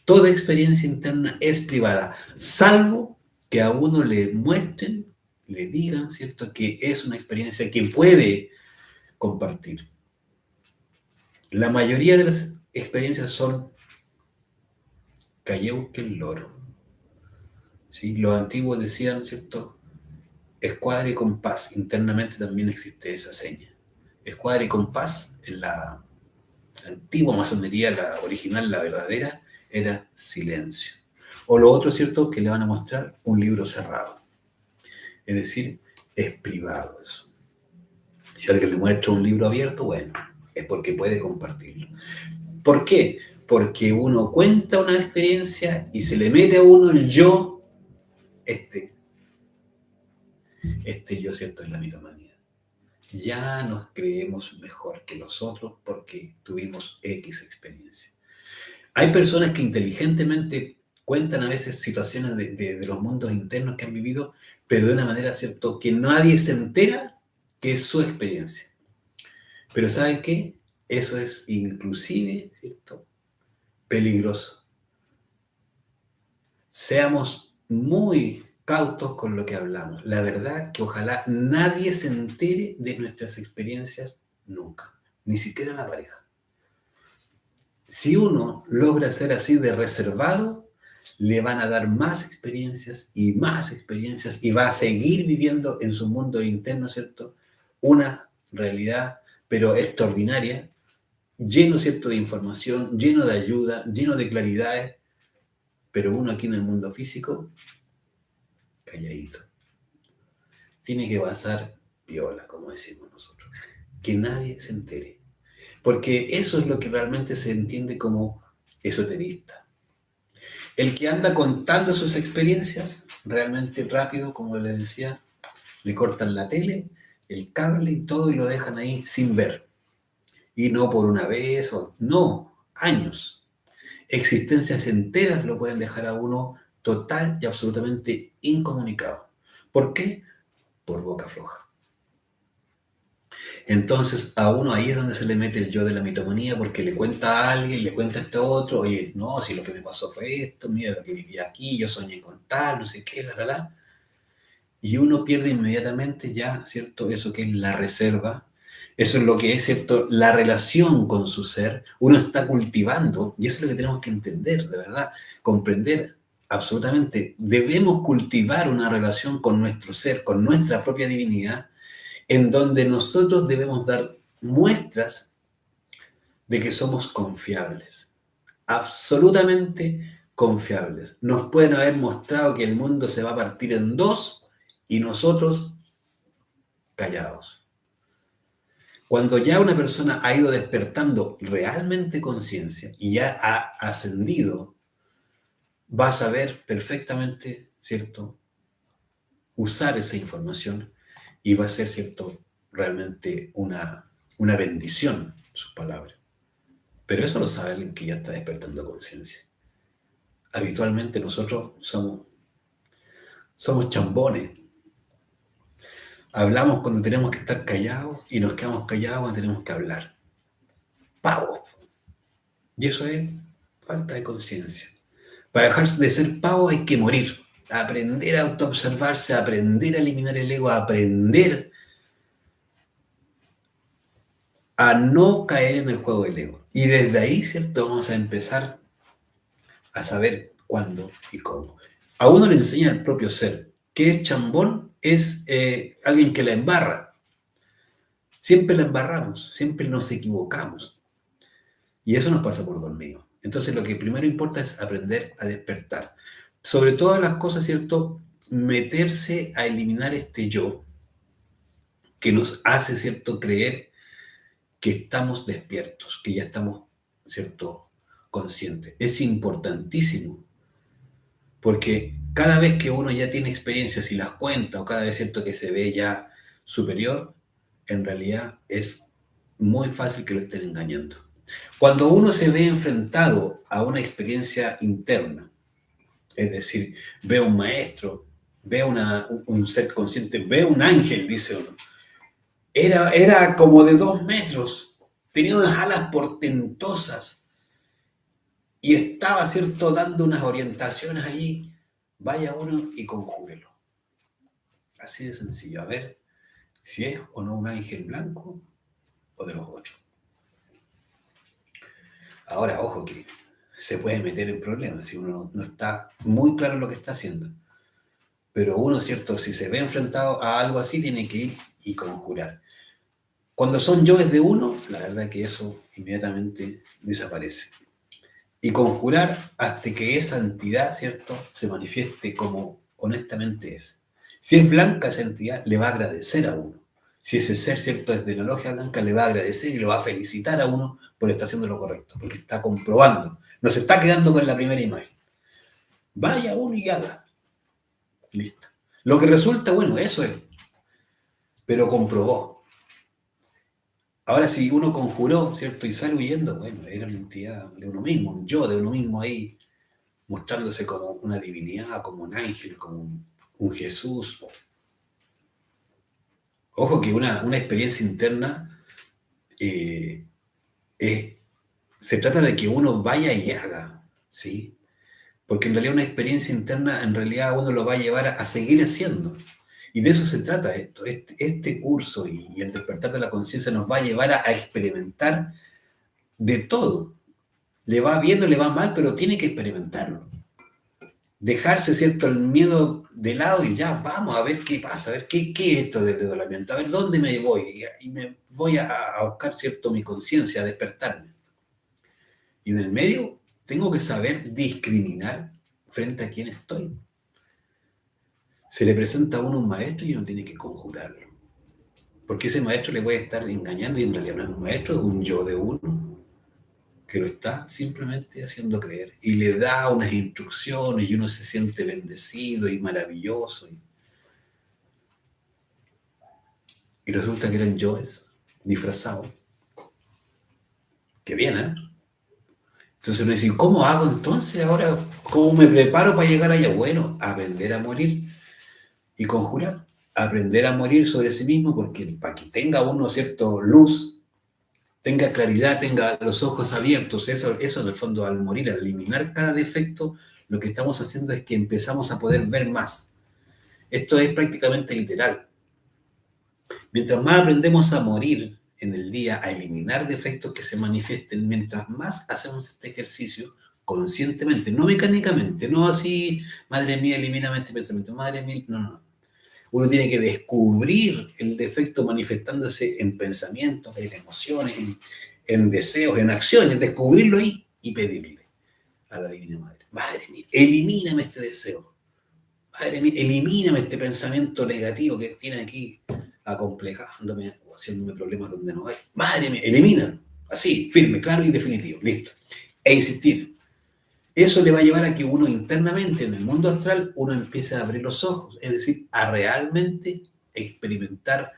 Toda experiencia interna es privada, salvo que a uno le muestren, le digan, ¿cierto?, que es una experiencia que puede compartir. La mayoría de las experiencias son calleu que el loro. ¿Sí? Los antiguos decían, ¿cierto?, escuadra y compás. Internamente también existe esa seña. Escuadra y compás, en la antigua masonería, la original, la verdadera, era silencio. O lo otro, ¿cierto?, que le van a mostrar un libro cerrado. Es decir, es privado eso. Si alguien le muestra un libro abierto, bueno, es porque puede compartirlo. ¿Por qué? Porque uno cuenta una experiencia y se le mete a uno el yo, este yo, ¿cierto?, es la mitomanía. Ya nos creemos mejor que los otros porque tuvimos X experiencia. Hay personas que inteligentemente cuentan a veces situaciones de los mundos internos que han vivido, pero de una manera, ¿cierto?, que nadie se entera que es su experiencia. Pero ¿saben qué? Eso es inclusive, ¿cierto?, peligroso. Seamos muy cautos con lo que hablamos. La verdad que ojalá nadie se entere de nuestras experiencias nunca, ni siquiera la pareja. Si uno logra ser así de reservado, le van a dar más experiencias y va a seguir viviendo en su mundo interno, ¿cierto?, una realidad, pero extraordinaria, lleno, ¿cierto?, de información, lleno de ayuda, lleno de claridades, pero uno aquí en el mundo físico, calladito. Tiene que pasar piola, como decimos nosotros. Que nadie se entere. Porque eso es lo que realmente se entiende como esoterista. El que anda contando sus experiencias, realmente rápido, como les decía, le cortan la tele, el cable y todo y lo dejan ahí sin ver. Y no por una vez, no, años. Existencias enteras lo pueden dejar a uno total y absolutamente incomunicado. ¿Por qué? Por boca floja. Entonces a uno ahí es donde se le mete el yo de la mitomanía, porque le cuenta a alguien, le cuenta a este otro, oye, no, si lo que me pasó fue esto, mira lo que viví aquí, yo soñé con tal, no sé qué, la. Y uno pierde inmediatamente ya, ¿cierto?, eso que es la reserva, eso es lo que es, ¿cierto?, la relación con su ser. Uno está cultivando, y eso es lo que tenemos que entender, de verdad, comprender absolutamente. Debemos cultivar una relación con nuestro ser, con nuestra propia divinidad, en donde nosotros debemos dar muestras de que somos confiables, absolutamente confiables. Nos pueden haber mostrado que el mundo se va a partir en dos y nosotros callados. Cuando ya una persona ha ido despertando realmente conciencia y ya ha ascendido, va a saber perfectamente, ¿cierto?, usar esa información y va a ser, ¿cierto?, realmente una bendición sus palabras. Pero eso lo sabe alguien que ya está despertando conciencia. Habitualmente nosotros somos chambones. Hablamos cuando tenemos que estar callados y nos quedamos callados cuando tenemos que hablar. Pavos. Y eso es falta de conciencia. Para dejar de ser pavo hay que morir. Aprender a autoobservarse, aprender a eliminar el ego, aprender a no caer en el juego del ego. Y desde ahí, ¿cierto?, vamos a empezar a saber cuándo y cómo. A uno le enseña el propio ser. ¿Qué es chambón? Es alguien que la embarra. Siempre la embarramos, siempre nos equivocamos. Y eso nos pasa por dormido. Entonces lo que primero importa es aprender a despertar. Sobre todas las cosas, ¿cierto?, meterse a eliminar este yo que nos hace, ¿cierto?, creer que estamos despiertos, que ya estamos, ¿cierto?, conscientes. Es importantísimo, porque Cada vez que uno ya tiene experiencias y las cuenta, o cada vez cierto que se ve ya superior, en realidad es muy fácil que lo estén engañando. Cuando uno se ve enfrentado a una experiencia interna, es decir, ve a un maestro, ve a un ser consciente, ve a un ángel, dice uno. Era como de 2 metros, tenía unas alas portentosas y estaba, ¿cierto?, dando unas orientaciones allí. Vaya uno y conjúrelo. Así de sencillo. A ver si es o no un ángel blanco o de los otros. Ahora, ojo que se puede meter en problemas si uno no está muy claro en lo que está haciendo. Pero uno, ¿cierto? Si se ve enfrentado a algo así, tiene que ir y conjurar. Cuando son yoes de uno, la verdad que eso inmediatamente desaparece. Y conjurar hasta que esa entidad, ¿cierto?, se manifieste como honestamente es. Si es blanca esa entidad, le va a agradecer a uno. Si ese ser, ¿cierto?, es de la logia blanca, le va a agradecer y lo va a felicitar a uno por estar haciendo lo correcto, porque está comprobando. No se está quedando con la primera imagen. Vaya uno y haga. Listo. Lo que resulta, bueno, eso es. Pero comprobó. Ahora, si uno conjuró, ¿cierto?, y sale huyendo, bueno, era una entidad de uno mismo, un yo de uno mismo ahí, mostrándose como una divinidad, como un ángel, como un Jesús. Ojo que una experiencia interna eh, es, se trata de que uno vaya y haga, ¿sí? Porque en realidad una experiencia interna en realidad uno lo va a llevar a seguir haciendo. Y de eso se trata esto. Este curso y el despertar de la conciencia nos va a llevar a experimentar de todo. Le va bien o le va mal, pero tiene que experimentarlo. Dejarse, ¿cierto?, el miedo de lado y ya, vamos a ver qué pasa, a ver qué es esto del desdoblamiento, a ver dónde me voy. Y me voy a buscar, ¿cierto?, mi conciencia, a despertarme. Y en el medio tengo que saber discriminar frente a quién estoy. Se le presenta a uno un maestro y uno tiene que conjurarlo. Porque ese maestro le puede estar engañando y en realidad no es un maestro, es un yo de uno que lo está simplemente haciendo creer. Y le da unas instrucciones y uno se siente bendecido y maravilloso. Y resulta que eran yoes disfrazados. Qué bien, ¿eh? Entonces uno dice, ¿cómo hago entonces ahora? ¿Cómo me preparo para llegar allá? Bueno, aprender a morir y conjurar. Aprender a morir sobre sí mismo porque para que tenga uno cierto luz, tenga claridad, tenga los ojos abiertos, eso en el fondo al morir, al eliminar cada defecto, lo que estamos haciendo es que empezamos a poder ver más. Esto es prácticamente literal. Mientras más aprendemos a morir en el día, a eliminar defectos que se manifiesten, mientras más hacemos este ejercicio conscientemente, no mecánicamente, no así, madre mía, elimíname este pensamiento, madre mía, no, no. Uno tiene que descubrir el defecto manifestándose en pensamientos, en emociones, en deseos, en acciones, descubrirlo ahí y pedirle a la Divina Madre, madre mía, elimíname este deseo, madre mía, elimíname este pensamiento negativo que tiene aquí acomplejándome o haciéndome problemas donde no hay. Madre mía, elimínalo. Así, firme, claro y definitivo. Listo. E insistir. Eso le va a llevar a que uno internamente en el mundo astral, uno empiece a abrir los ojos, es decir, a realmente experimentar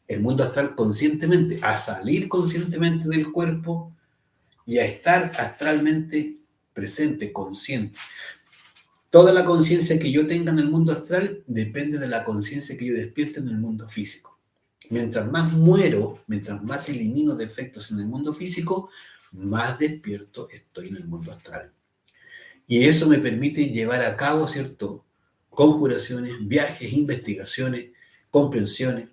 el mundo astral conscientemente, a salir conscientemente del cuerpo y a estar astralmente presente, consciente. Toda la conciencia que yo tenga en el mundo astral depende de la conciencia que yo despierte en el mundo físico. Mientras más muero, mientras más elimino defectos en el mundo físico, más despierto estoy en el mundo astral. Y eso me permite llevar a cabo, ¿cierto?, conjuraciones, viajes, investigaciones, comprensiones,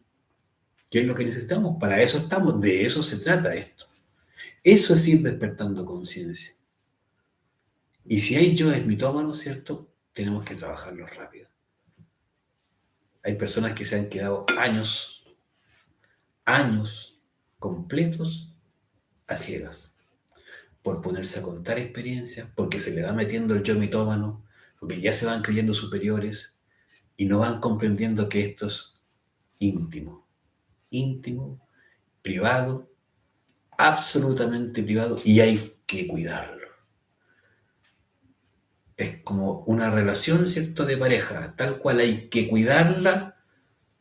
que es lo que necesitamos. Para eso estamos, de eso se trata esto. Eso es ir despertando conciencia. Y si hay yoes mitómanos, ¿cierto?, tenemos que trabajarlo rápido. Hay personas que se han quedado años completos a ciegas, por ponerse a contar experiencias, porque se le va metiendo el yo mitómano, porque ya se van creyendo superiores y no van comprendiendo que esto es íntimo, íntimo, privado, absolutamente privado y hay que cuidarlo. es como una relación, ¿cierto?, de pareja, tal cual hay que cuidarla,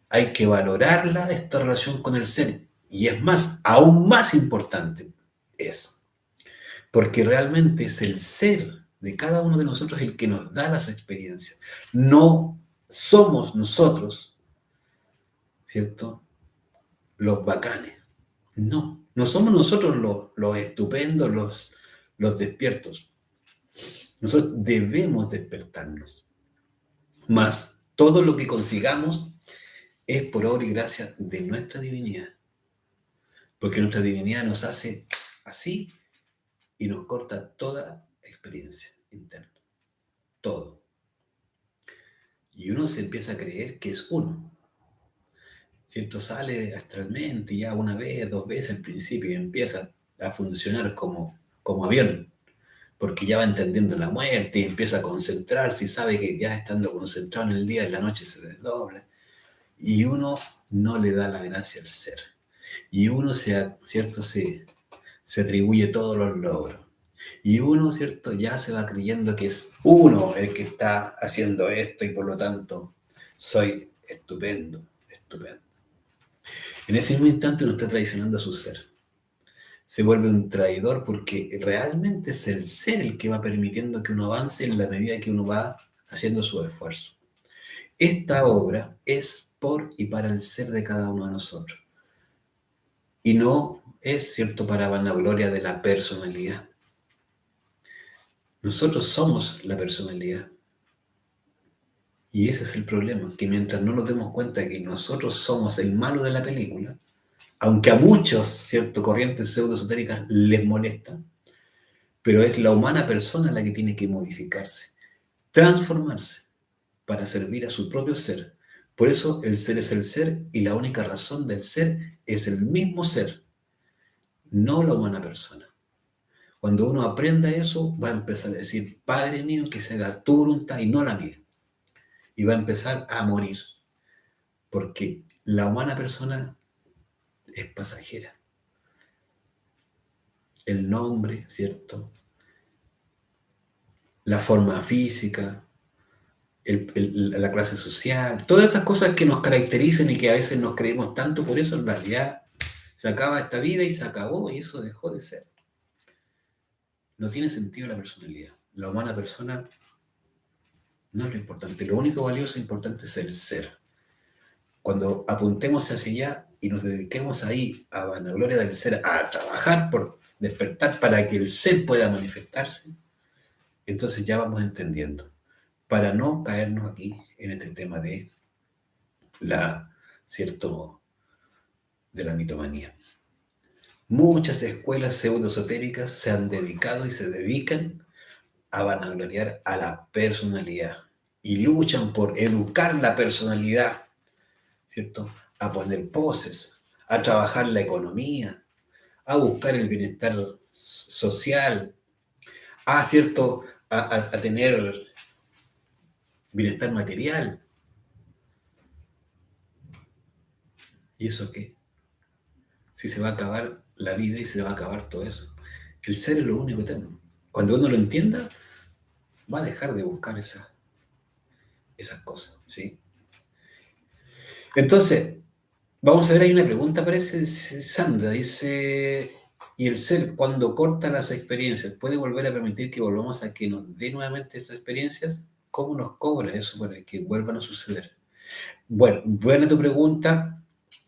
hay que valorarla, esta relación con el ser. Y es más, aún más importante es, porque realmente es el ser de cada uno de nosotros el que nos da las experiencias. No somos nosotros, ¿cierto?, los bacanes. No, no somos nosotros los estupendos, los despiertos. Nosotros debemos despertarnos. Más todo lo que consigamos es por obra y gracia de nuestra divinidad. Porque nuestra divinidad nos hace así y nos corta toda experiencia interna. Todo. Y uno se empieza a creer que es uno. ¿Cierto? Sale astralmente ya una vez, dos veces al principio y empieza a funcionar como avión. Porque ya va entendiendo la muerte y empieza a concentrarse y sabe que ya estando concentrado en el día, en la noche se desdobla. Y uno no le da la gracia al ser. Y uno, ¿cierto?, se atribuye todos los logros. Y uno, ¿cierto?, ya se va creyendo que es uno el que está haciendo esto y por lo tanto soy estupendo, estupendo. En ese mismo instante uno está traicionando a su ser. Se vuelve un traidor porque realmente es el ser el que va permitiendo que uno avance en la medida que uno va haciendo su esfuerzo. Esta obra es por y para el ser de cada uno de nosotros. Y no es, ¿cierto?, para vanagloria de la personalidad. Nosotros somos la personalidad. Y ese es el problema, que mientras no nos demos cuenta de que nosotros somos el malo de la película, aunque a muchos, ¿cierto?, corrientes pseudo-esotéricas les molesta, pero es la humana persona la que tiene que modificarse, transformarse para servir a su propio ser. Por eso el ser es el ser y la única razón del ser es el mismo ser, no la humana persona. Cuando uno aprenda eso, va a empezar a decir, Padre mío, que se haga tu voluntad y no la mía. Y va a empezar a morir, porque la humana persona es pasajera. El nombre, ¿cierto?, la forma física, la clase social, todas esas cosas que nos caracterizan y que a veces nos creemos tanto por eso, en realidad se acaba esta vida y se acabó y eso dejó de ser. No tiene sentido la personalidad. La humana persona no es lo importante. Lo único valioso e importante es el ser. Cuando apuntemos hacia allá y nos dediquemos ahí a vanagloria del ser, a trabajar por despertar para que el ser pueda manifestarse, entonces ya vamos entendiendo. Para no caernos aquí en este tema de ¿cierto?, de la mitomanía. Muchas escuelas pseudoesotéricas se han dedicado y se dedican a vanagloriar a la personalidad y luchan por educar la personalidad, ¿cierto?, a poner poses, a trabajar la economía, a buscar el bienestar social, ¿cierto?, a tener bienestar material. ¿Y eso qué? Si se va a acabar la vida y se va a acabar todo eso. El ser es lo único eterno. Cuando uno lo entienda, va a dejar de buscar esas cosas, ¿sí? Entonces, vamos a ver, hay una pregunta, parece, Sandra, dice, ¿y el ser cuando corta las experiencias puede volver a permitir que volvamos a que nos dé nuevamente esas experiencias? ¿Cómo nos cobra eso para que vuelvan a suceder? Bueno, buena tu pregunta.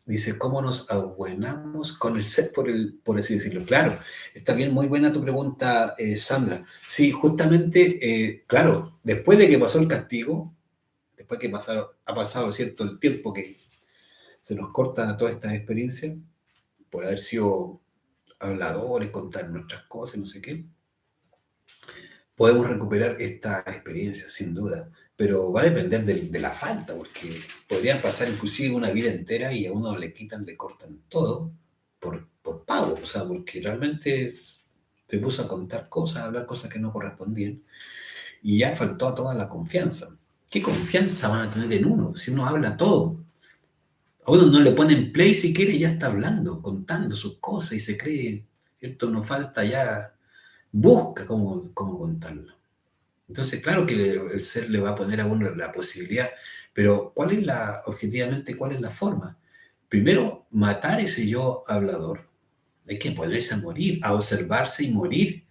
Dice, ¿cómo nos abuenamos con el ser, por así decirlo? Claro, está bien, muy buena tu pregunta, Sandra. Sí, justamente, claro, después de que pasó el castigo, después que ha pasado, ¿cierto?, el tiempo que se nos corta todas estas experiencias, por haber sido habladores, contar nuestras cosas, no sé qué, podemos recuperar esta experiencia, sin duda, pero va a depender de la falta, porque podrían pasar inclusive una vida entera y a uno le quitan, le cortan todo por pago, o sea, porque realmente se puso a contar cosas, a hablar cosas que no correspondían, y ya faltó a toda la confianza. ¿Qué confianza van a tener en uno si uno habla todo? A uno no le ponen play si quiere y ya está hablando, contando sus cosas y se cree, ¿cierto? No falta ya, busca cómo contarlo. Entonces, claro que el ser le va a poner a uno la posibilidad, pero objetivamente, cuál es la forma? Primero, matar ese yo hablador. Hay que ponerse a morir, a observarse y morir.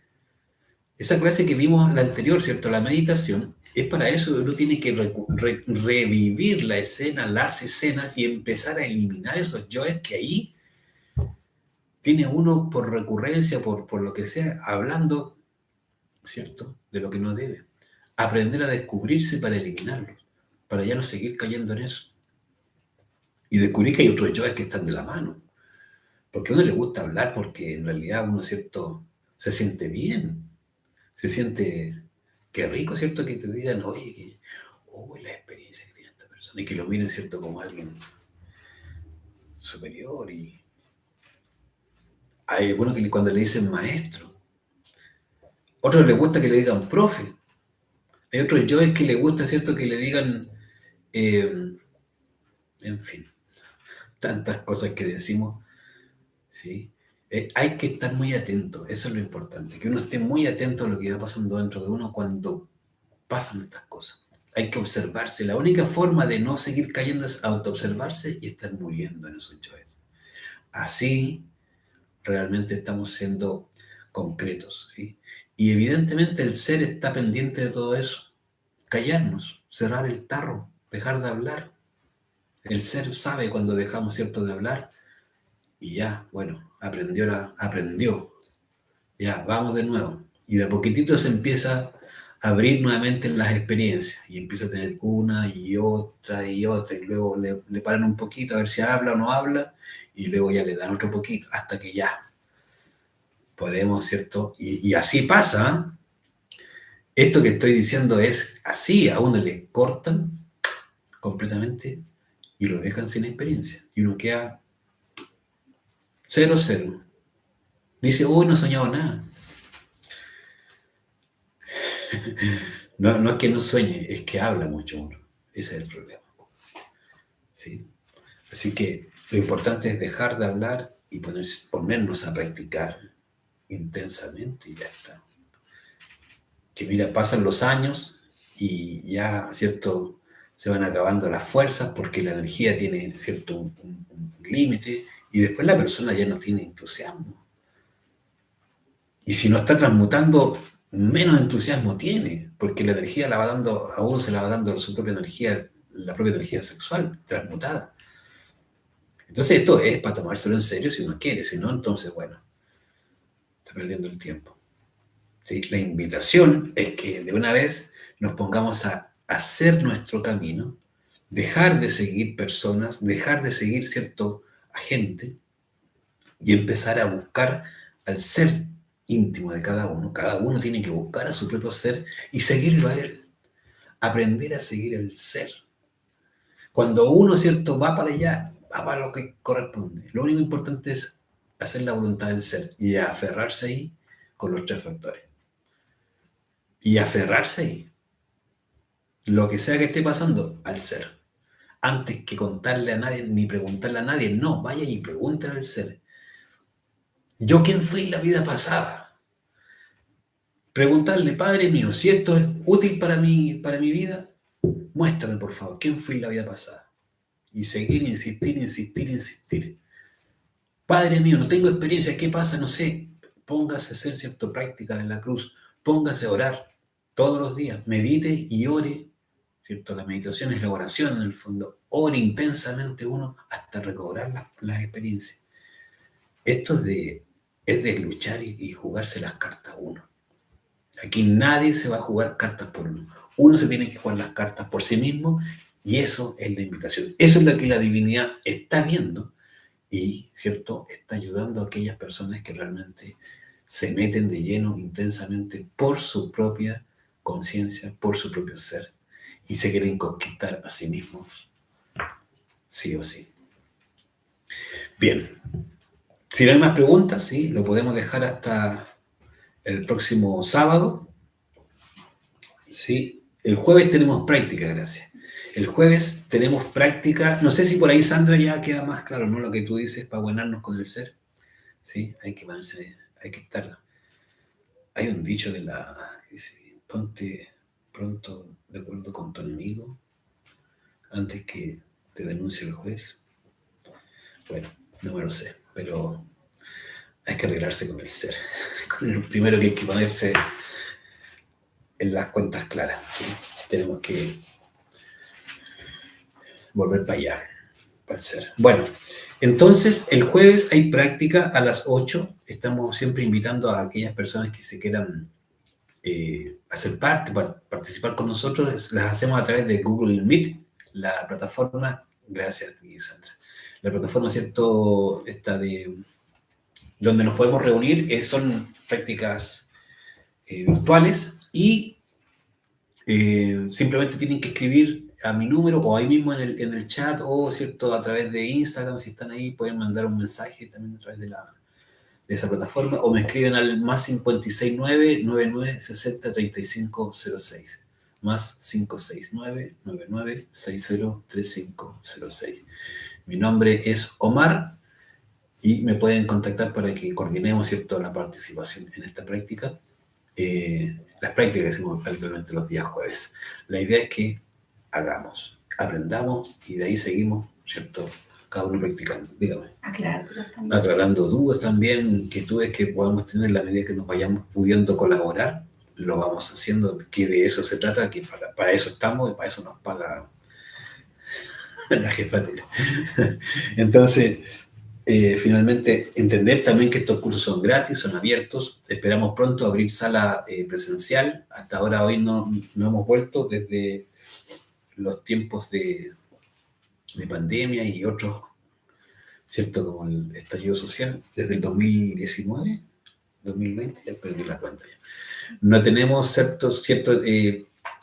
Esa clase que vimos la anterior, ¿cierto? La meditación, es para eso. Uno tiene que revivir la escena, las escenas y empezar a eliminar esos yoes que ahí tiene uno por recurrencia, por lo que sea, hablando, ¿cierto? De lo que no debe. Aprender a descubrirse para eliminarlos, para ya no seguir cayendo en eso. Y descubrir que hay otros yoes que están de la mano. Porque a uno le gusta hablar porque en realidad uno, ¿cierto? Se siente bien, se siente, qué rico, ¿cierto? Que te digan, oye, la experiencia que tiene esta persona, y que lo miren, ¿cierto? Como alguien superior. Y hay algunos que cuando le dicen maestro, otros les gusta que le digan profe, hay otros yoes que les gusta, ¿cierto? Que le digan, eh, en fin, tantas cosas que decimos, ¿sí? Hay que estar muy atento, eso es lo importante, que uno esté muy atento a lo que va pasando dentro de uno cuando pasan estas cosas. Hay que observarse. La única forma de no seguir cayendo es autoobservarse y estar muriendo en esos yoes. Así realmente estamos siendo concretos, ¿sí? Y evidentemente el ser está pendiente de todo eso. Callarnos, cerrar el tarro, dejar de hablar. El ser sabe cuando dejamos, ¿cierto?, de hablar y ya, bueno, aprendió. Ya, vamos de nuevo. Y de a poquitito se empieza a abrir nuevamente las experiencias y empieza a tener una y otra, y luego le paran un poquito a ver si habla o no habla, y luego ya le dan otro poquito, hasta que ya podemos, ¿cierto? Y así pasa. Esto que estoy diciendo es así, a uno le cortan completamente y lo dejan sin experiencia. Y uno queda cero, cero. Dice, uy, no he soñado nada. No, no es que no sueñe, es que habla mucho uno. Ese es el problema. ¿Sí? Así que lo importante es dejar de hablar y ponernos a practicar intensamente y ya está. Que mira, pasan los años y ya, ¿cierto? Se van acabando las fuerzas porque la energía tiene, ¿cierto? Un límite y después la persona ya no tiene entusiasmo. Y si no está transmutando, menos entusiasmo tiene, porque la energía la va dando, a uno se la va dando su propia energía, la propia energía sexual, transmutada. Entonces esto es para tomárselo en serio si uno quiere, si no, entonces, bueno, está perdiendo el tiempo. ¿Sí? La invitación es que de una vez nos pongamos a hacer nuestro camino, dejar de seguir personas, dejar de seguir cierto agente y empezar a buscar al ser íntimo de cada uno. Cada uno tiene que buscar a su propio ser y seguirlo a él. Aprender a seguir el ser. Cuando uno, ¿cierto?, va para allá, va para lo que corresponde. Lo único importante es hacer la voluntad del ser y aferrarse ahí con los tres factores. Y aferrarse ahí. Lo que sea que esté pasando, al ser. Antes que contarle a nadie ni preguntarle a nadie, no, vaya y pregúntale al ser. ¿Yo quién fui en la vida pasada? Preguntarle, Padre mío, si esto es útil para mi vida, muéstrame por favor, ¿quién fui en la vida pasada? Y seguir, insistir, insistir, insistir. Padre mío, no tengo experiencia, ¿qué pasa? No sé. Póngase a hacer cierta práctica de la cruz, póngase a orar todos los días, medite y ore, ¿cierto? La meditación es la oración en el fondo. Ore intensamente uno hasta recobrar las experiencias. Esto es de luchar y jugarse las cartas uno. Aquí nadie se va a jugar cartas por uno. Uno se tiene que jugar las cartas por sí mismo y eso es la invitación. Eso es lo que la divinidad está viendo y, ¿cierto?, está ayudando a aquellas personas que realmente se meten de lleno intensamente por su propia conciencia, por su propio ser y se quieren conquistar a sí mismos, sí o sí. Bien, si no hay más preguntas, sí, lo podemos dejar hasta el próximo sábado. Sí, el jueves tenemos práctica, gracias. El jueves tenemos práctica, no sé si por ahí Sandra ya queda más claro, ¿no? Lo que tú dices para buenarnos con el ser. Sí, hay que estar. Hay un dicho que dice, ponte, pronto de acuerdo con tu enemigo antes que te denuncie el juez? Bueno, no me lo sé, pero hay que arreglarse con el ser. Con el primero que hay que ponerse en las cuentas claras, ¿sí? Tenemos que volver para allá, para el ser. Bueno, entonces el jueves hay práctica a las 8. Estamos siempre invitando a aquellas personas que se quieran hacer parte, participar con nosotros. Las hacemos a través de Google Meet, la plataforma. Gracias, Sandra. La plataforma, ¿cierto? Esta de donde nos podemos reunir, son prácticas virtuales y simplemente tienen que escribir a mi número o ahí mismo en el chat o cierto a través de Instagram, si están ahí pueden mandar un mensaje también a través de esa plataforma o me escriben al más 569-9960-3506 más 569-9960-3506. Mi nombre es Omar y me pueden contactar para que coordinemos, ¿cierto?, la participación en esta práctica. Las prácticas que hacemos habitualmente los días jueves. La idea es que hagamos, aprendamos y de ahí seguimos, ¿cierto? Cada uno practicando. Dígame. Aclarando dudas también, inquietudes que podamos tener en la medida que nos vayamos pudiendo colaborar, lo vamos haciendo, que de eso se trata, que para eso estamos y para eso nos paga la jefatura. Entonces, finalmente, entender también que estos cursos son gratis, son abiertos. Esperamos pronto abrir sala presencial. Hasta ahora, hoy no hemos vuelto desde los tiempos de pandemia y otros, ¿cierto? Como el estallido social, desde el 2019, 2020, ya perdí la cuenta. No tenemos cierto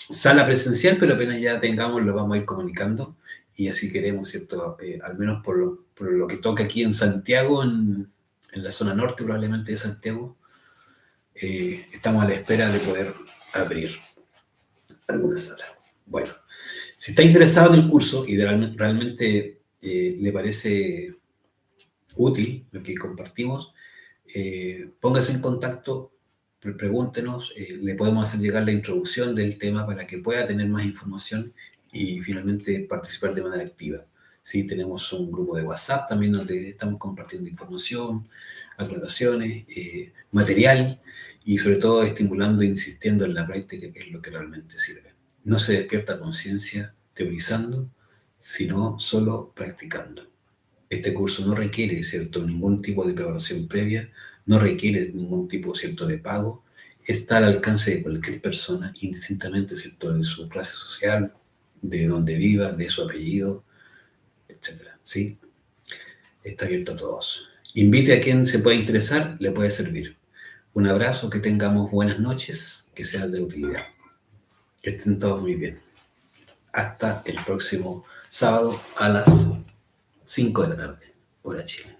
sala presencial, pero apenas ya tengamos, lo vamos a ir comunicando. Y así queremos, ¿cierto? Al menos por lo que toca aquí en Santiago, en la zona norte probablemente de Santiago, estamos a la espera de poder abrir alguna sala. Bueno, si está interesado en el curso y realmente le parece útil lo que compartimos, póngase en contacto, pregúntenos, le podemos hacer llegar la introducción del tema para que pueda tener más información y finalmente participar de manera activa. Sí, tenemos un grupo de WhatsApp también donde estamos compartiendo información, aclaraciones, material y sobre todo estimulando e insistiendo en la práctica, que es lo que realmente sirve. No se despierta conciencia teorizando, sino solo practicando. Este curso no requiere, ¿cierto?, ningún tipo de preparación previa, no requiere ningún tipo, ¿cierto?, de pago. Está al alcance de cualquier persona, indistintamente, ¿cierto?, de su clase social, de donde viva, de su apellido, etcétera, ¿sí? Está abierto a todos. Invite a quien se pueda interesar, le puede servir. Un abrazo, que tengamos buenas noches, que sea de utilidad. Que estén todos muy bien. Hasta el próximo sábado a las 5 de la tarde, hora Chile.